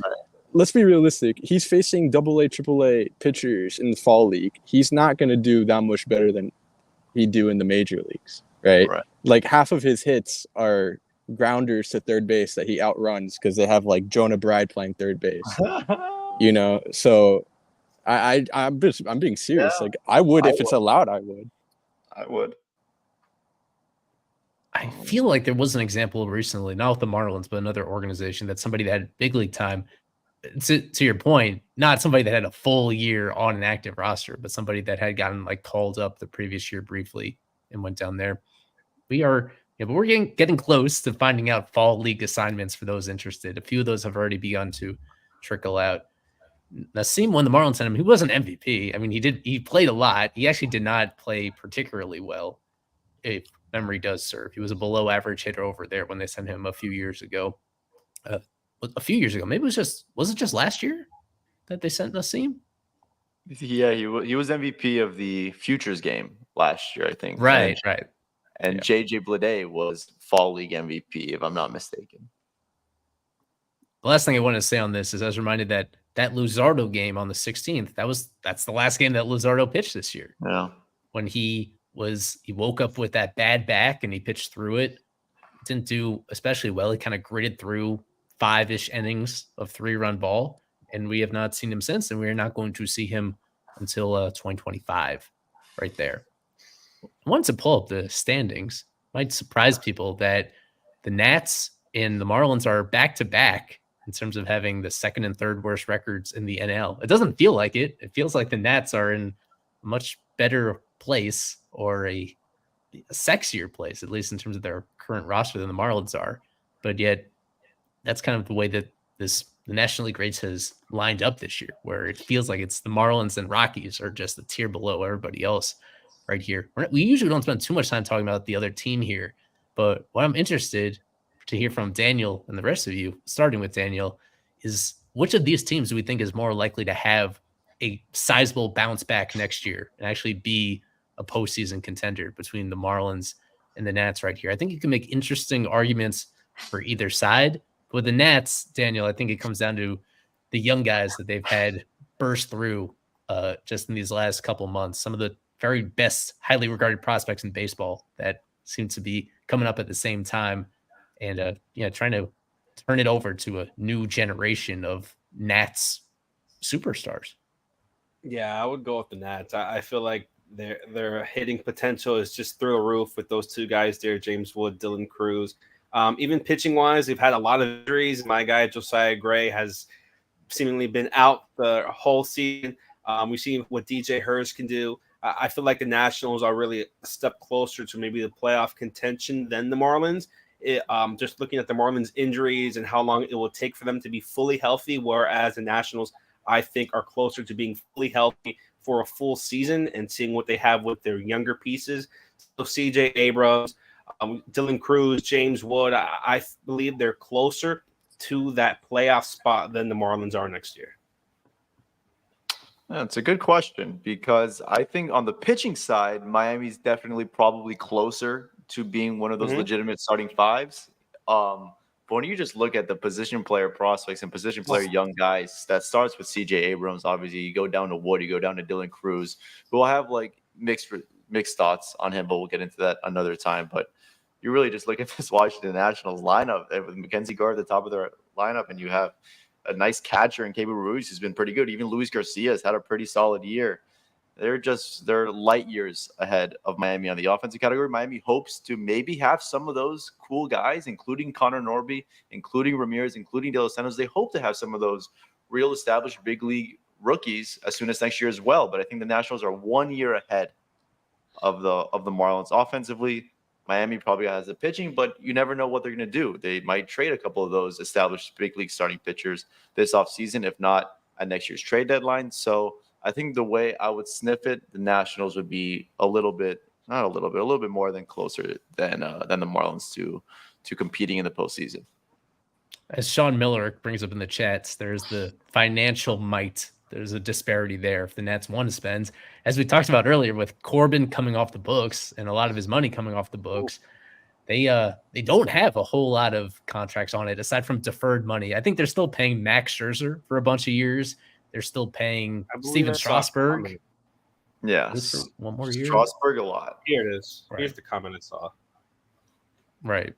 let's be realistic. He's facing AA, AAA pitchers in the Fall League. He's not going to do that much better than he'd do in the major leagues, right? Half of his hits are grounders to third base that he outruns because they have Jonah Bride playing third base. So I'm being serious. Yeah. I would if it's allowed. I would. I feel like there was an example recently, not with the Marlins, but another organization that somebody that had big league time. To your point, not somebody that had a full year on an active roster, but somebody that had gotten called up the previous year briefly and went down there. We're getting close to finding out fall league assignments for those interested. A few of those have already begun to trickle out. Nassim won the Marlins sent him. He wasn't MVP. I mean, he played a lot. He actually did not play particularly well, if memory does serve. He was a below average hitter over there when they sent him a few years ago. Maybe was it just last year that they sent Nassim? Yeah, he was MVP of the Futures game last year, I think. Right. And JJ Bleday was Fall League MVP, if I'm not mistaken. The last thing I wanted to say on this is I was reminded that that Luzardo game on the 16th, that's the last game that Luzardo pitched this year. Yeah. When he woke up with that bad back and he pitched through it. Didn't do especially well. He kind of gritted through 5-ish innings of 3-run ball, and we have not seen him since, and we are not going to see him until 2025 right there. I wanted to pull up the standings. Might surprise people that the Nats and the Marlins are back-to-back in terms of having the second and third worst records in the NL. It doesn't feel like it. It feels like the Nats are in a much better place, or a sexier place, at least in terms of their current roster, than the Marlins are. But yet that's kind of the way that the National League race has lined up this year, where it feels like it's the Marlins and Rockies are just a tier below everybody else right here. We usually don't spend too much time talking about the other team here, but what I'm interested to hear from Daniel and the rest of you, starting with Daniel, is which of these teams do we think is more likely to have a sizable bounce back next year and actually be a postseason contender between the Marlins and the Nats right here? I think you can make interesting arguments for either side. But with the Nats, Daniel, I think it comes down to the young guys that they've had burst through just in these last couple months. Some of the very best, highly regarded prospects in baseball that seem to be coming up at the same time, and trying to turn it over to a new generation of Nats superstars. Yeah, I would go with the Nats. I feel like their hitting potential is just through the roof with those two guys there, James Wood, Dylan Cruz. Even pitching wise, they've had a lot of injuries. My guy Josiah Gray has seemingly been out the whole season. We've seen what DJ Hurst can do. I feel like the Nationals are really a step closer to maybe the playoff contention than the Marlins. Just looking at the Marlins' injuries and how long it will take for them to be fully healthy, whereas the Nationals, I think, are closer to being fully healthy for a full season and seeing what they have with their younger pieces. So CJ Abrams, Dylan Cruz, James Wood, I believe they're closer to that playoff spot than the Marlins are next year. That's a good question, because I think on the pitching side, Miami's definitely probably closer to being one of those legitimate starting fives. But when you just look at the position player prospects and position player young guys, that starts with CJ Abrams. Obviously, you go down to Wood, you go down to Dylan Cruz, who will have like mixed thoughts on him, but we'll get into that another time. But you really just look at this Washington Nationals lineup with Mackenzie Gore at the top of their lineup, and you have a nice catcher in Keibert Ruiz who's been pretty good. Even Luis Garcia has had a pretty solid year. They're light years ahead of Miami on the offensive category. Miami hopes to maybe have some of those cool guys, including Connor Norby, including Ramirez, including De Los Santos. They hope to have some of those real established big league rookies as soon as next year as well. But I think the Nationals are 1 year ahead of the Marlins offensively. Miami probably has the pitching, but you never know what they're going to do. They might trade a couple of those established big league starting pitchers this offseason, if not at next year's trade deadline. So I think the way I would sniff it, the Nationals would be a little bit more than closer than the Marlins to competing in the postseason. As Sean Miller brings up in the chats, there's the financial might. There's a disparity there if the Nats want to spend. As we talked about earlier, with Corbin coming off the books and a lot of his money coming off the books, they don't have a whole lot of contracts on it aside from deferred money. I think they're still paying Max Scherzer for a bunch of years. They're still paying Steven Strasburg. Yeah, one more year. Strasburg a lot. Here it is. Right. Here's the comment I saw. Right.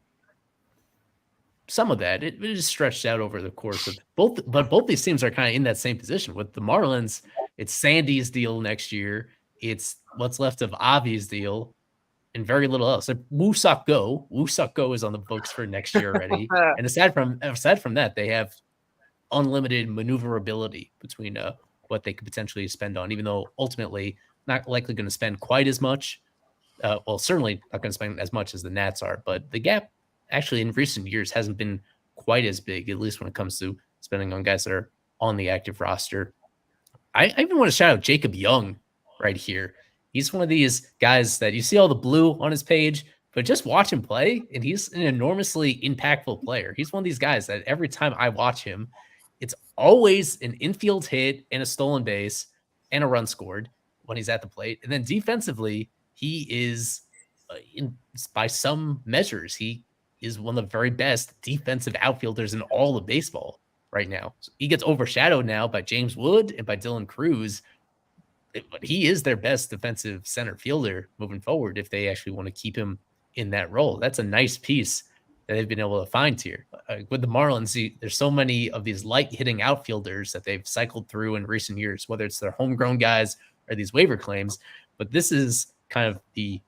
Some of that it is stretched out over the course of both, but both these teams are kind of in that same position. With the Marlins, it's Sandy's deal next year. It's what's left of Avi's deal, and very little else. So Woo-Suk Go is on the books for next year already. And aside from that, they have unlimited maneuverability between what they could potentially spend on, even though ultimately not likely going to spend quite as much. Well, certainly not going to spend as much as the Nats are, but the gap actually in recent years hasn't been quite as big, at least when it comes to spending on guys that are on the active roster. I even want to shout out Jacob Young right here. He's one of these guys that you see all the blue on his page, but just watch him play, and he's an enormously impactful player. He's one of these guys that every time I watch him, it's always an infield hit and a stolen base and a run scored when he's at the plate. And then defensively, he is, by some measures, he is one of the very best defensive outfielders in all of baseball. right now. So he gets overshadowed now by James Wood and by Dylan Cruz, but he is their best defensive center fielder moving forward if they actually want to keep him in that role. That's a nice piece that they've been able to find here. With the Marlins, there's so many of these light-hitting outfielders that they've cycled through in recent years, whether it's their homegrown guys or these waiver claims. But this is kind of the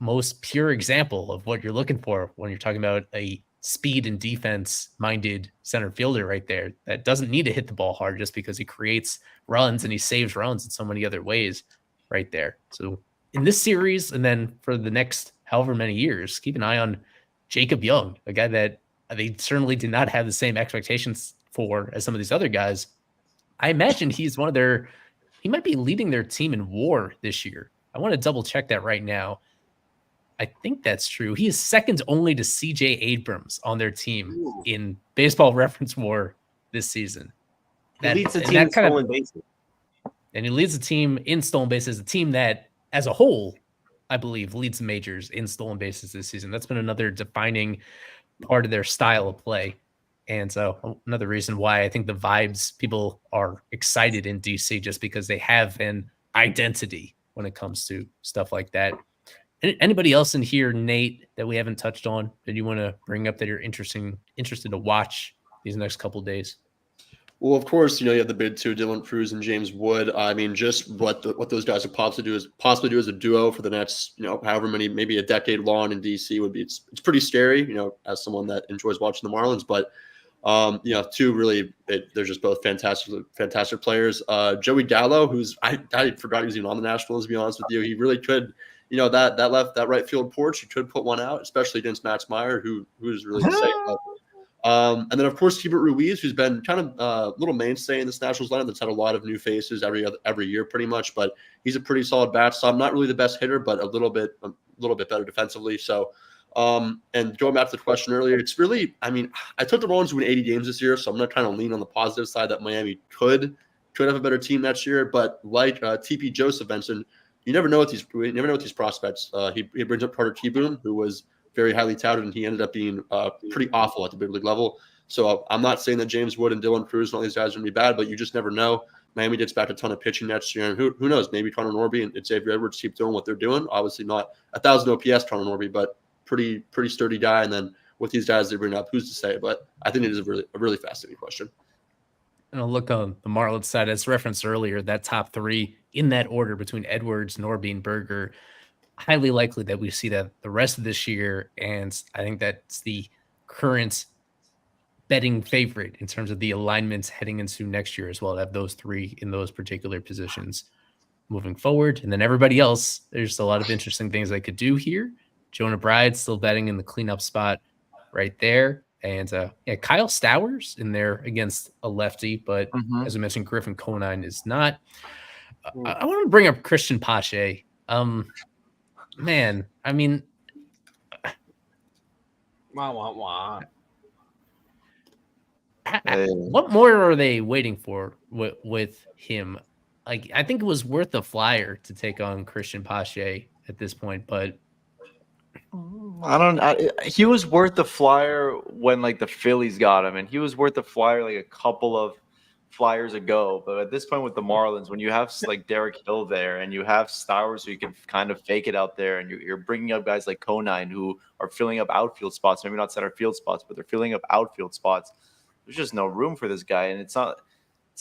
most pure example of what you're looking for when you're talking about a speed and defense-minded center fielder right there that doesn't need to hit the ball hard just because he creates runs and he saves runs in so many other ways right there. So in this series, and then for the next however many years, keep an eye on Jacob Young, a guy that they certainly did not have the same expectations for as some of these other guys. I imagine he's he might be leading their team in WAR this year. I want to double check that right now. I think that's true. He is second only to CJ Abrams on their team in Baseball Reference WAR this season. He leads the team in stolen bases. And he leads the team in stolen bases, a team that, as a whole, I believe, leads the majors in stolen bases this season. That's been another defining part of their style of play. And so another reason why I think the vibes, people are excited in DC just because they have an identity when it comes to stuff like that. Anybody else in here, Nate, that we haven't touched on that you want to bring up that you're interested to watch these next couple of days? Well, of course, you have the big two, Dylan Cruz and James Wood. I mean, just what those guys would possibly do as a duo for the next, however many, maybe a decade long in DC would be. It's pretty scary, as someone that enjoys watching the Marlins. But two really, they're just both fantastic players. Joey Gallo, who's I forgot he was even on the Nationals. To be honest with you, he really could. That right field porch, you could put one out, especially against Max Meyer, who's really insane. And then, of course, Hubert Ruiz, who's been kind of a little mainstay in this Nationals lineup that's had a lot of new faces every year pretty much. But he's a pretty solid bat. So I'm not really the best hitter, but a little bit better defensively. So and going back to the question earlier, it's really, I mean, I took the Marlins to win 80 games this year, so I'm not trying to lean on the positive side that Miami could have a better team next year. But like TP Joseph mentioned, you never know with these prospects. He brings up Carter Kieboom, who was very highly touted, and he ended up being pretty awful at the big league level. So I'm not saying that James Wood and Dylan Cruz and all these guys are going to be bad, but you just never know. Miami gets back a ton of pitching next year, and who knows? Maybe Connor Norby and Xavier Edwards keep doing what they're doing. Obviously not 1,000 OPS Connor Norby, but pretty sturdy guy. And then with these guys they bring up, who's to say? But I think it is a really fascinating question. And I'll look on the Marlins side, as referenced earlier, that top three in that order between Edwards, Norby, and Berger. Highly likely that we see that the rest of this year, and I think that's the current betting favorite in terms of the alignments heading into next year as well, to have those three in those particular positions moving forward. And then everybody else, there's a lot of interesting things I could do here. Jonah Bride still betting in the cleanup spot right there. And Kyle Stowers in there against a lefty, but as I mentioned, Griffin Conine is not. I want to bring up Christian Pache. Man, I mean, what more are they waiting for with him? Like, I think it was worth the flyer to take on Christian Pache at this point, but he was worth the flyer when the Phillies got him, and he was worth the flyer a couple of flyers ago. But at this point with the Marlins, when you have Derek Hill there and you have Stowers who you can kind of fake it out there, and you're bringing up guys like Conine who are filling up outfield spots, maybe not center field spots, but they're filling up outfield spots. There's just no room for this guy, and it's not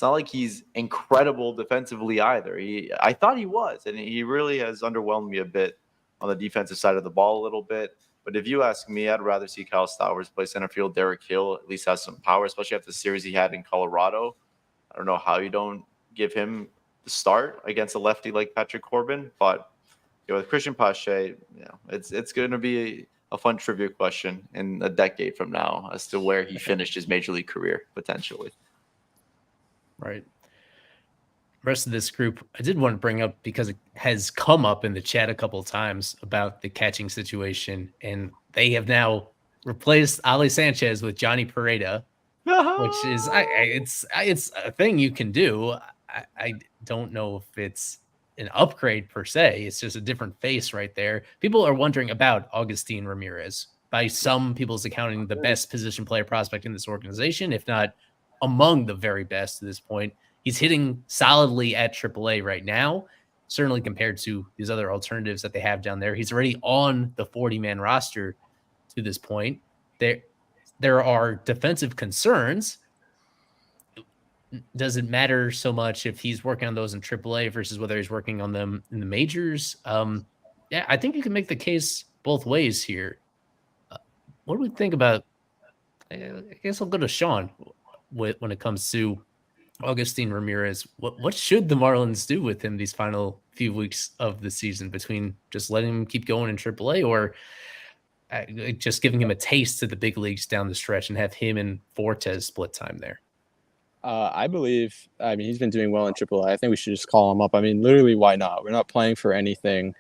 like he's incredible defensively either. I thought he was, and he really has underwhelmed me a bit on the defensive side of the ball a little bit. But if you ask me, I'd rather see Kyle Stowers play center field. Derek Hill at least has some power, especially after the series he had in Colorado. I don't know how you don't give him the start against a lefty like Patrick Corbin. But with Christian Pache, it's going to be a fun trivia question in a decade from now as to where he finished his major league career, potentially. Right. Rest of this group, I did want to bring up because it has come up in the chat a couple of times about the catching situation, and they have now replaced Ali Sanchez with Johnny Pereda, which is it's a thing you can do. I don't know if it's an upgrade per se. It's just a different face right there. People are wondering about Augustin Ramirez, by some people's accounting, the best position player prospect in this organization, if not among the very best to this point. He's hitting solidly at AAA right now, certainly compared to these other alternatives that they have down there. He's already on the 40-man roster to this point. There are defensive concerns. Does it matter so much if he's working on those in AAA versus whether he's working on them in the majors? Yeah, I think you can make the case both ways here. What do we think about? I guess I'll go to Sean when it comes to Augustin Ramirez. What should the Marlins do with him these final few weeks of the season, between just letting him keep going in AAA or just giving him a taste to the big leagues down the stretch and have him and Fortes split time there? I believe, he's been doing well in AAA. I think we should just call him up. Literally, why not? We're not playing for anything.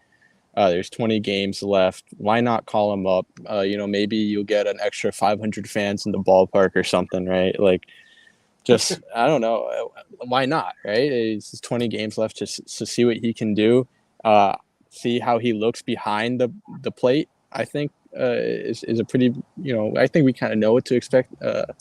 There's 20 games left. Why not call him up? Maybe you'll get an extra 500 fans in the ballpark or something, right? Like, just, I don't know. Why not, right? It's 20 games left to see what he can do, see how he looks behind the plate, I think. Is a pretty, I think we kind of know what to expect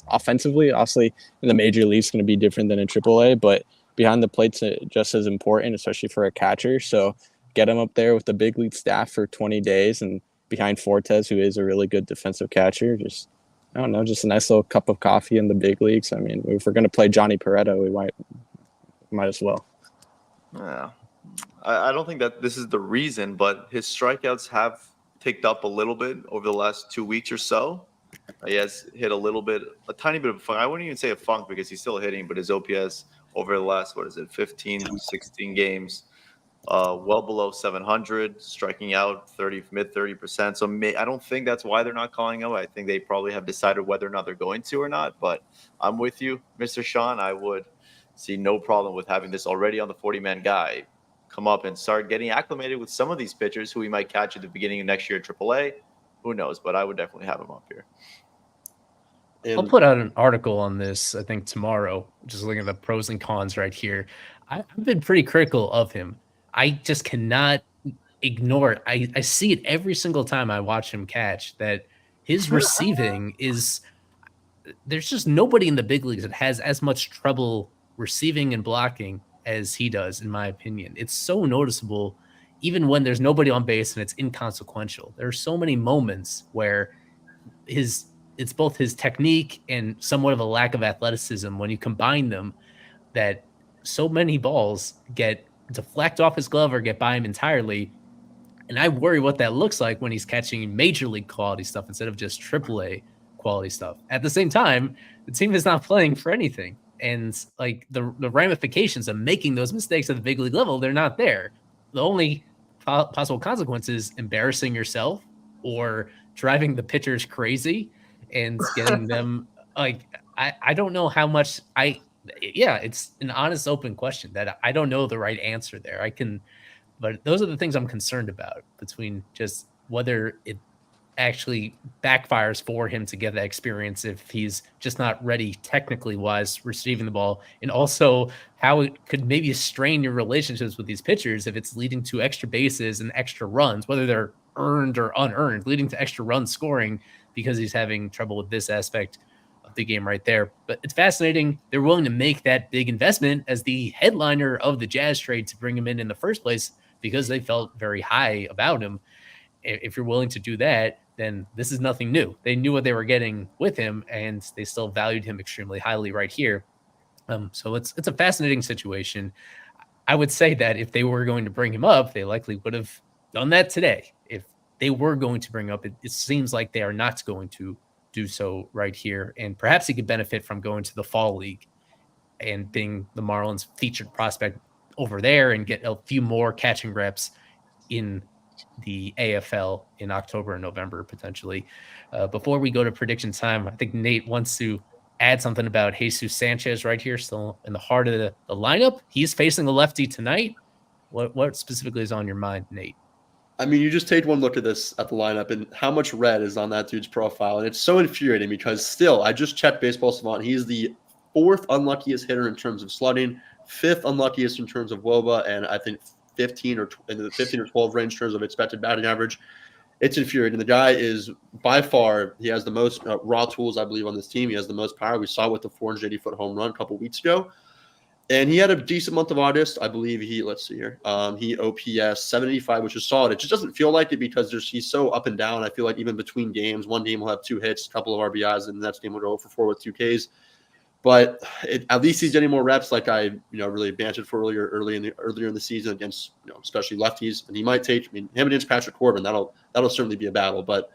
offensively. Obviously, in the major league, it's going to be different than in AAA, but behind the plate's just as important, especially for a catcher. So get him up there with the big league staff for 20 days and behind Fortes, who is a really good defensive catcher. Just, I don't know, just a nice little cup of coffee in the big leagues. If we're going to play Johnny Peretta, we might as well. Yeah. I don't think that this is the reason, but his strikeouts have ticked up a little bit over the last 2 weeks or so. He has hit a tiny bit of a funk. I wouldn't even say a funk because he's still hitting, but his OPS over the last, 15, 16 games, well below 700, striking out mid 30%. So I don't think that's why they're not calling him. I think they probably have decided whether or not they're going to or not. But I'm with you, Mr. Sean. I would see no problem with having this already on the 40-man guy come up and start getting acclimated with some of these pitchers who we might catch at the beginning of next year at AAA. Who knows? But I would definitely have him up here. I'll put out an article on this, I think, tomorrow, just looking at the pros and cons right here. I've been pretty critical of him. I just cannot ignore it. I see it every single time I watch him catch, that his receiving is – there's just nobody in the big leagues that has as much trouble receiving and blocking as he does, in my opinion. It's so noticeable, even when there's nobody on base and it's inconsequential. There are so many moments where it's both his technique and somewhat of a lack of athleticism when you combine them, that so many balls get deflect off his glove or get by him entirely. And I worry what that looks like when he's catching major league quality stuff instead of just AAA quality stuff. At the same time, the team is not playing for anything. And like the ramifications of making those mistakes at the big league level, they're not there. The only possible consequence is embarrassing yourself or driving the pitchers crazy and getting them like, I don't know how much it's an honest, open question that I don't know the right answer there. But those are the things I'm concerned about, between just whether it actually backfires for him to get that experience if he's just not ready technically wise receiving the ball, and also how it could maybe strain your relationships with these pitchers if it's leading to extra bases and extra runs, whether they're earned or unearned, leading to extra run scoring because he's having trouble with this aspect of the game right there. But it's fascinating they're willing to make that big investment as the headliner of the Jazz trade to bring him in the first place, because they felt very high about him. If you're willing to do that, then this is nothing new. They knew what they were getting with him, and they still valued him extremely highly right here. So it's a fascinating situation. I would say that if they were going to bring him up, they likely would have done that today. If they were going to bring up, it seems like they are not going to do so right here. And perhaps he could benefit from going to the fall league and being the Marlins featured prospect over there and get a few more catching reps in the AFL in October and November, potentially. Before we go to prediction time, I think Nate wants to add something about Jesus Sanchez right here, still in the heart of the lineup. He's facing a lefty tonight. What specifically is on your mind, Nate? You just take one look at the lineup and how much red is on that dude's profile. And it's so infuriating because still, I just checked Baseball Savant. He's the 4th unluckiest hitter in terms of slugging, 5th unluckiest in terms of WOBA, and I think 15 or 12 range in terms of expected batting average. it's infuriating. The guy is by far, he has the most raw tools, I believe, on this team. He has the most power. We saw with the 480-foot home run a couple weeks ago. And he had a decent month of August. I believe let's see here. He OPS 785, which is solid. It just doesn't feel like it because he's so up and down. I feel like even between games, one game will have 2 hits, a couple of RBIs, and the next game will go for 4 with 2 Ks. But at least he's getting more reps, like I really bantered for earlier in the season against especially lefties. And he might take him against Patrick Corbin. That'll certainly be a battle. But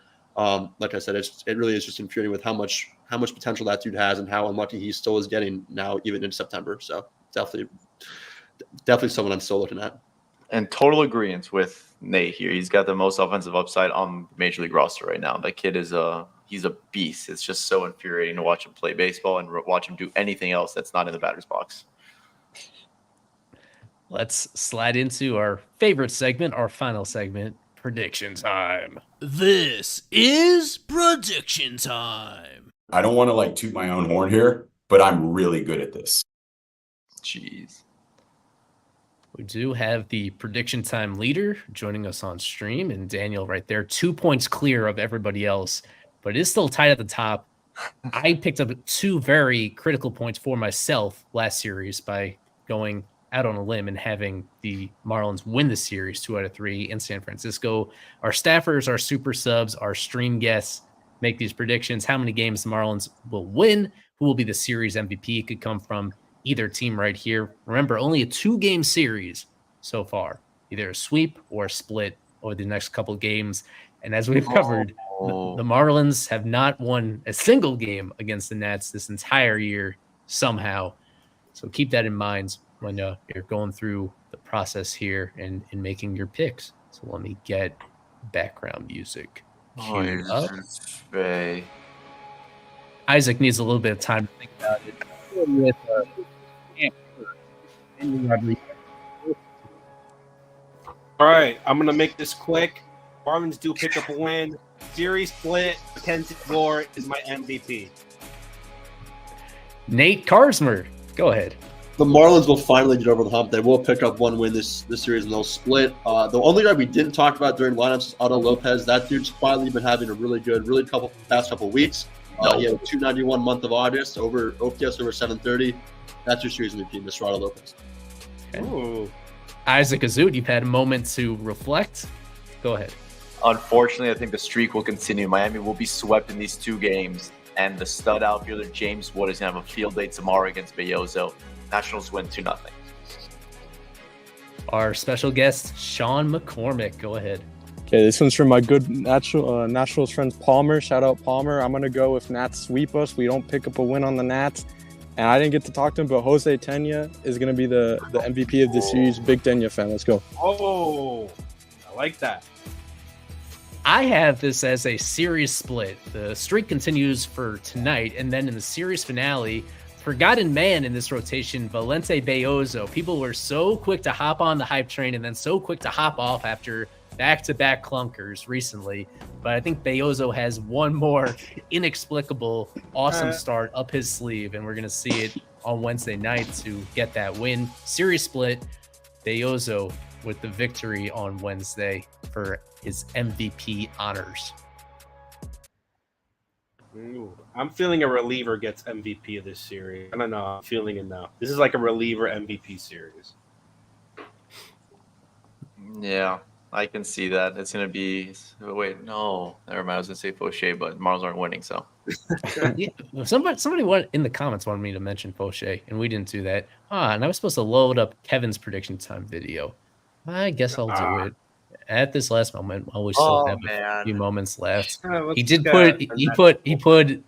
like I said, it really is just infuriating with how much potential that dude has and how unlucky he still is getting now, even in September. So definitely someone I'm still looking at. And total agreement with Nate here. He's got the most offensive upside on Major League roster right now. That kid is he's a beast. It's just so infuriating to watch him play baseball and watch him do anything else that's not in the batter's box. Let's slide into our favorite segment, our final segment, prediction time. This is prediction time. I don't want to toot my own horn here, but I'm really good at this. Jeez. We do have the prediction time leader joining us on stream, and Daniel right there, 2 points clear of everybody else, but it is still tight at the top. I picked up 2 very critical points for myself last series by going out on a limb and having the Marlins win the series 2 out of 3 in San Francisco. Our staffers, our super subs, our stream guests make these predictions. How many games the Marlins will win? Who will be the series MVP? It could come from either team right here. Remember, only a 2-game series so far, either a sweep or a split over the next couple games. And as we've covered, the Marlins have not won a single game against the Nats this entire year somehow. So keep that in mind when you're going through the process here and making your picks. So let me get background music queued up. Isaac needs a little bit of time to think about it. With all right, I'm going to make this quick. Marlins do pick up a win. Series split. Mackenzie Gore is my MVP. Nate Karsmer, go ahead. The Marlins will finally get over the hump. They will pick up 1 win this series, and they'll split. The only guy we didn't talk about during lineups is Otto Lopez. That dude's finally been having a really good, past couple weeks. He had a 291 month of August, over OPS over 730. That's your series MVP, Mr. Otto Lopez. Okay. Ooh. Isaac Azut, you've had a moment to reflect. Go ahead. Unfortunately, I think the streak will continue. Miami will be swept in these 2 games, and the stud outfielder James Wood is going to have a field day tomorrow against Belloso. Nationals win 2-0. Our special guest, Sean McCormick. Go ahead. Okay, this one's from my good Nationals friend Palmer. Shout out Palmer. I'm going to go with Nats sweep us. We don't pick up a win on the Nats. And I didn't get to talk to him, but Jose Tena is going to be the MVP of the series. Big Tena fan. Let's go. Oh, I like that. I have this as a series split. The streak continues for tonight, and then in the series finale, forgotten man in this rotation, Valente Belloso. People were so quick to hop on the hype train and then so quick to hop off after back-to-back clunkers recently. But I think Belloso has one more inexplicable, awesome start up his sleeve, and we're going to see it on Wednesday night to get that win. Series split, Belloso with the victory on Wednesday for his MVP honors. Ooh, I'm feeling a reliever gets MVP of this series. I don't know. I'm feeling it now. This is like a reliever MVP series. Yeah, I can see that. It's going to be – wait, no. Never mind. I was going to say Fauché, but Marlins aren't winning, so. Yeah, somebody in the comments wanted me to mention Fauché, and we didn't do that. And I was supposed to load up Kevin's prediction time video. I guess I'll do it at this last moment while we still have a few moments left. He put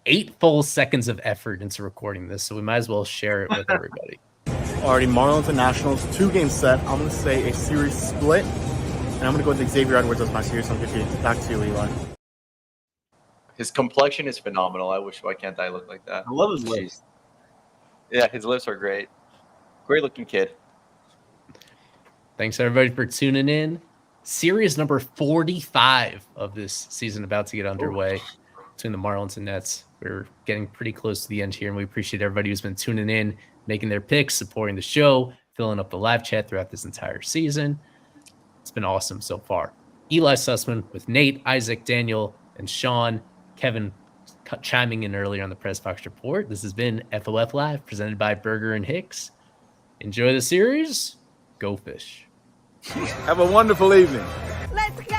8 full seconds of effort into recording this, so we might as well share it with everybody. Already, Marlins and Nationals, 2-game set. I'm going to say a series split, and I'm going to go with Xavier Edwards as my series MVP. Back to you, Eli. His complexion is phenomenal. Why can't I look like that? I love his lips. Yeah, his lips are great. Great looking kid. Thanks, everybody, for tuning in. Series number 45 of this season about to get underway between the Marlins and Nets. We're getting pretty close to the end here, and we appreciate everybody who's been tuning in, making their picks, supporting the show, filling up the live chat throughout this entire season. It's been awesome so far. Eli Sussman with Nate, Isaac, Daniel, and Sean. Kevin chiming in earlier on the Press Box Report. This has been FOF Live, presented by Berger and Hicks. Enjoy the series. Go Fish. Have a wonderful evening. Let's go!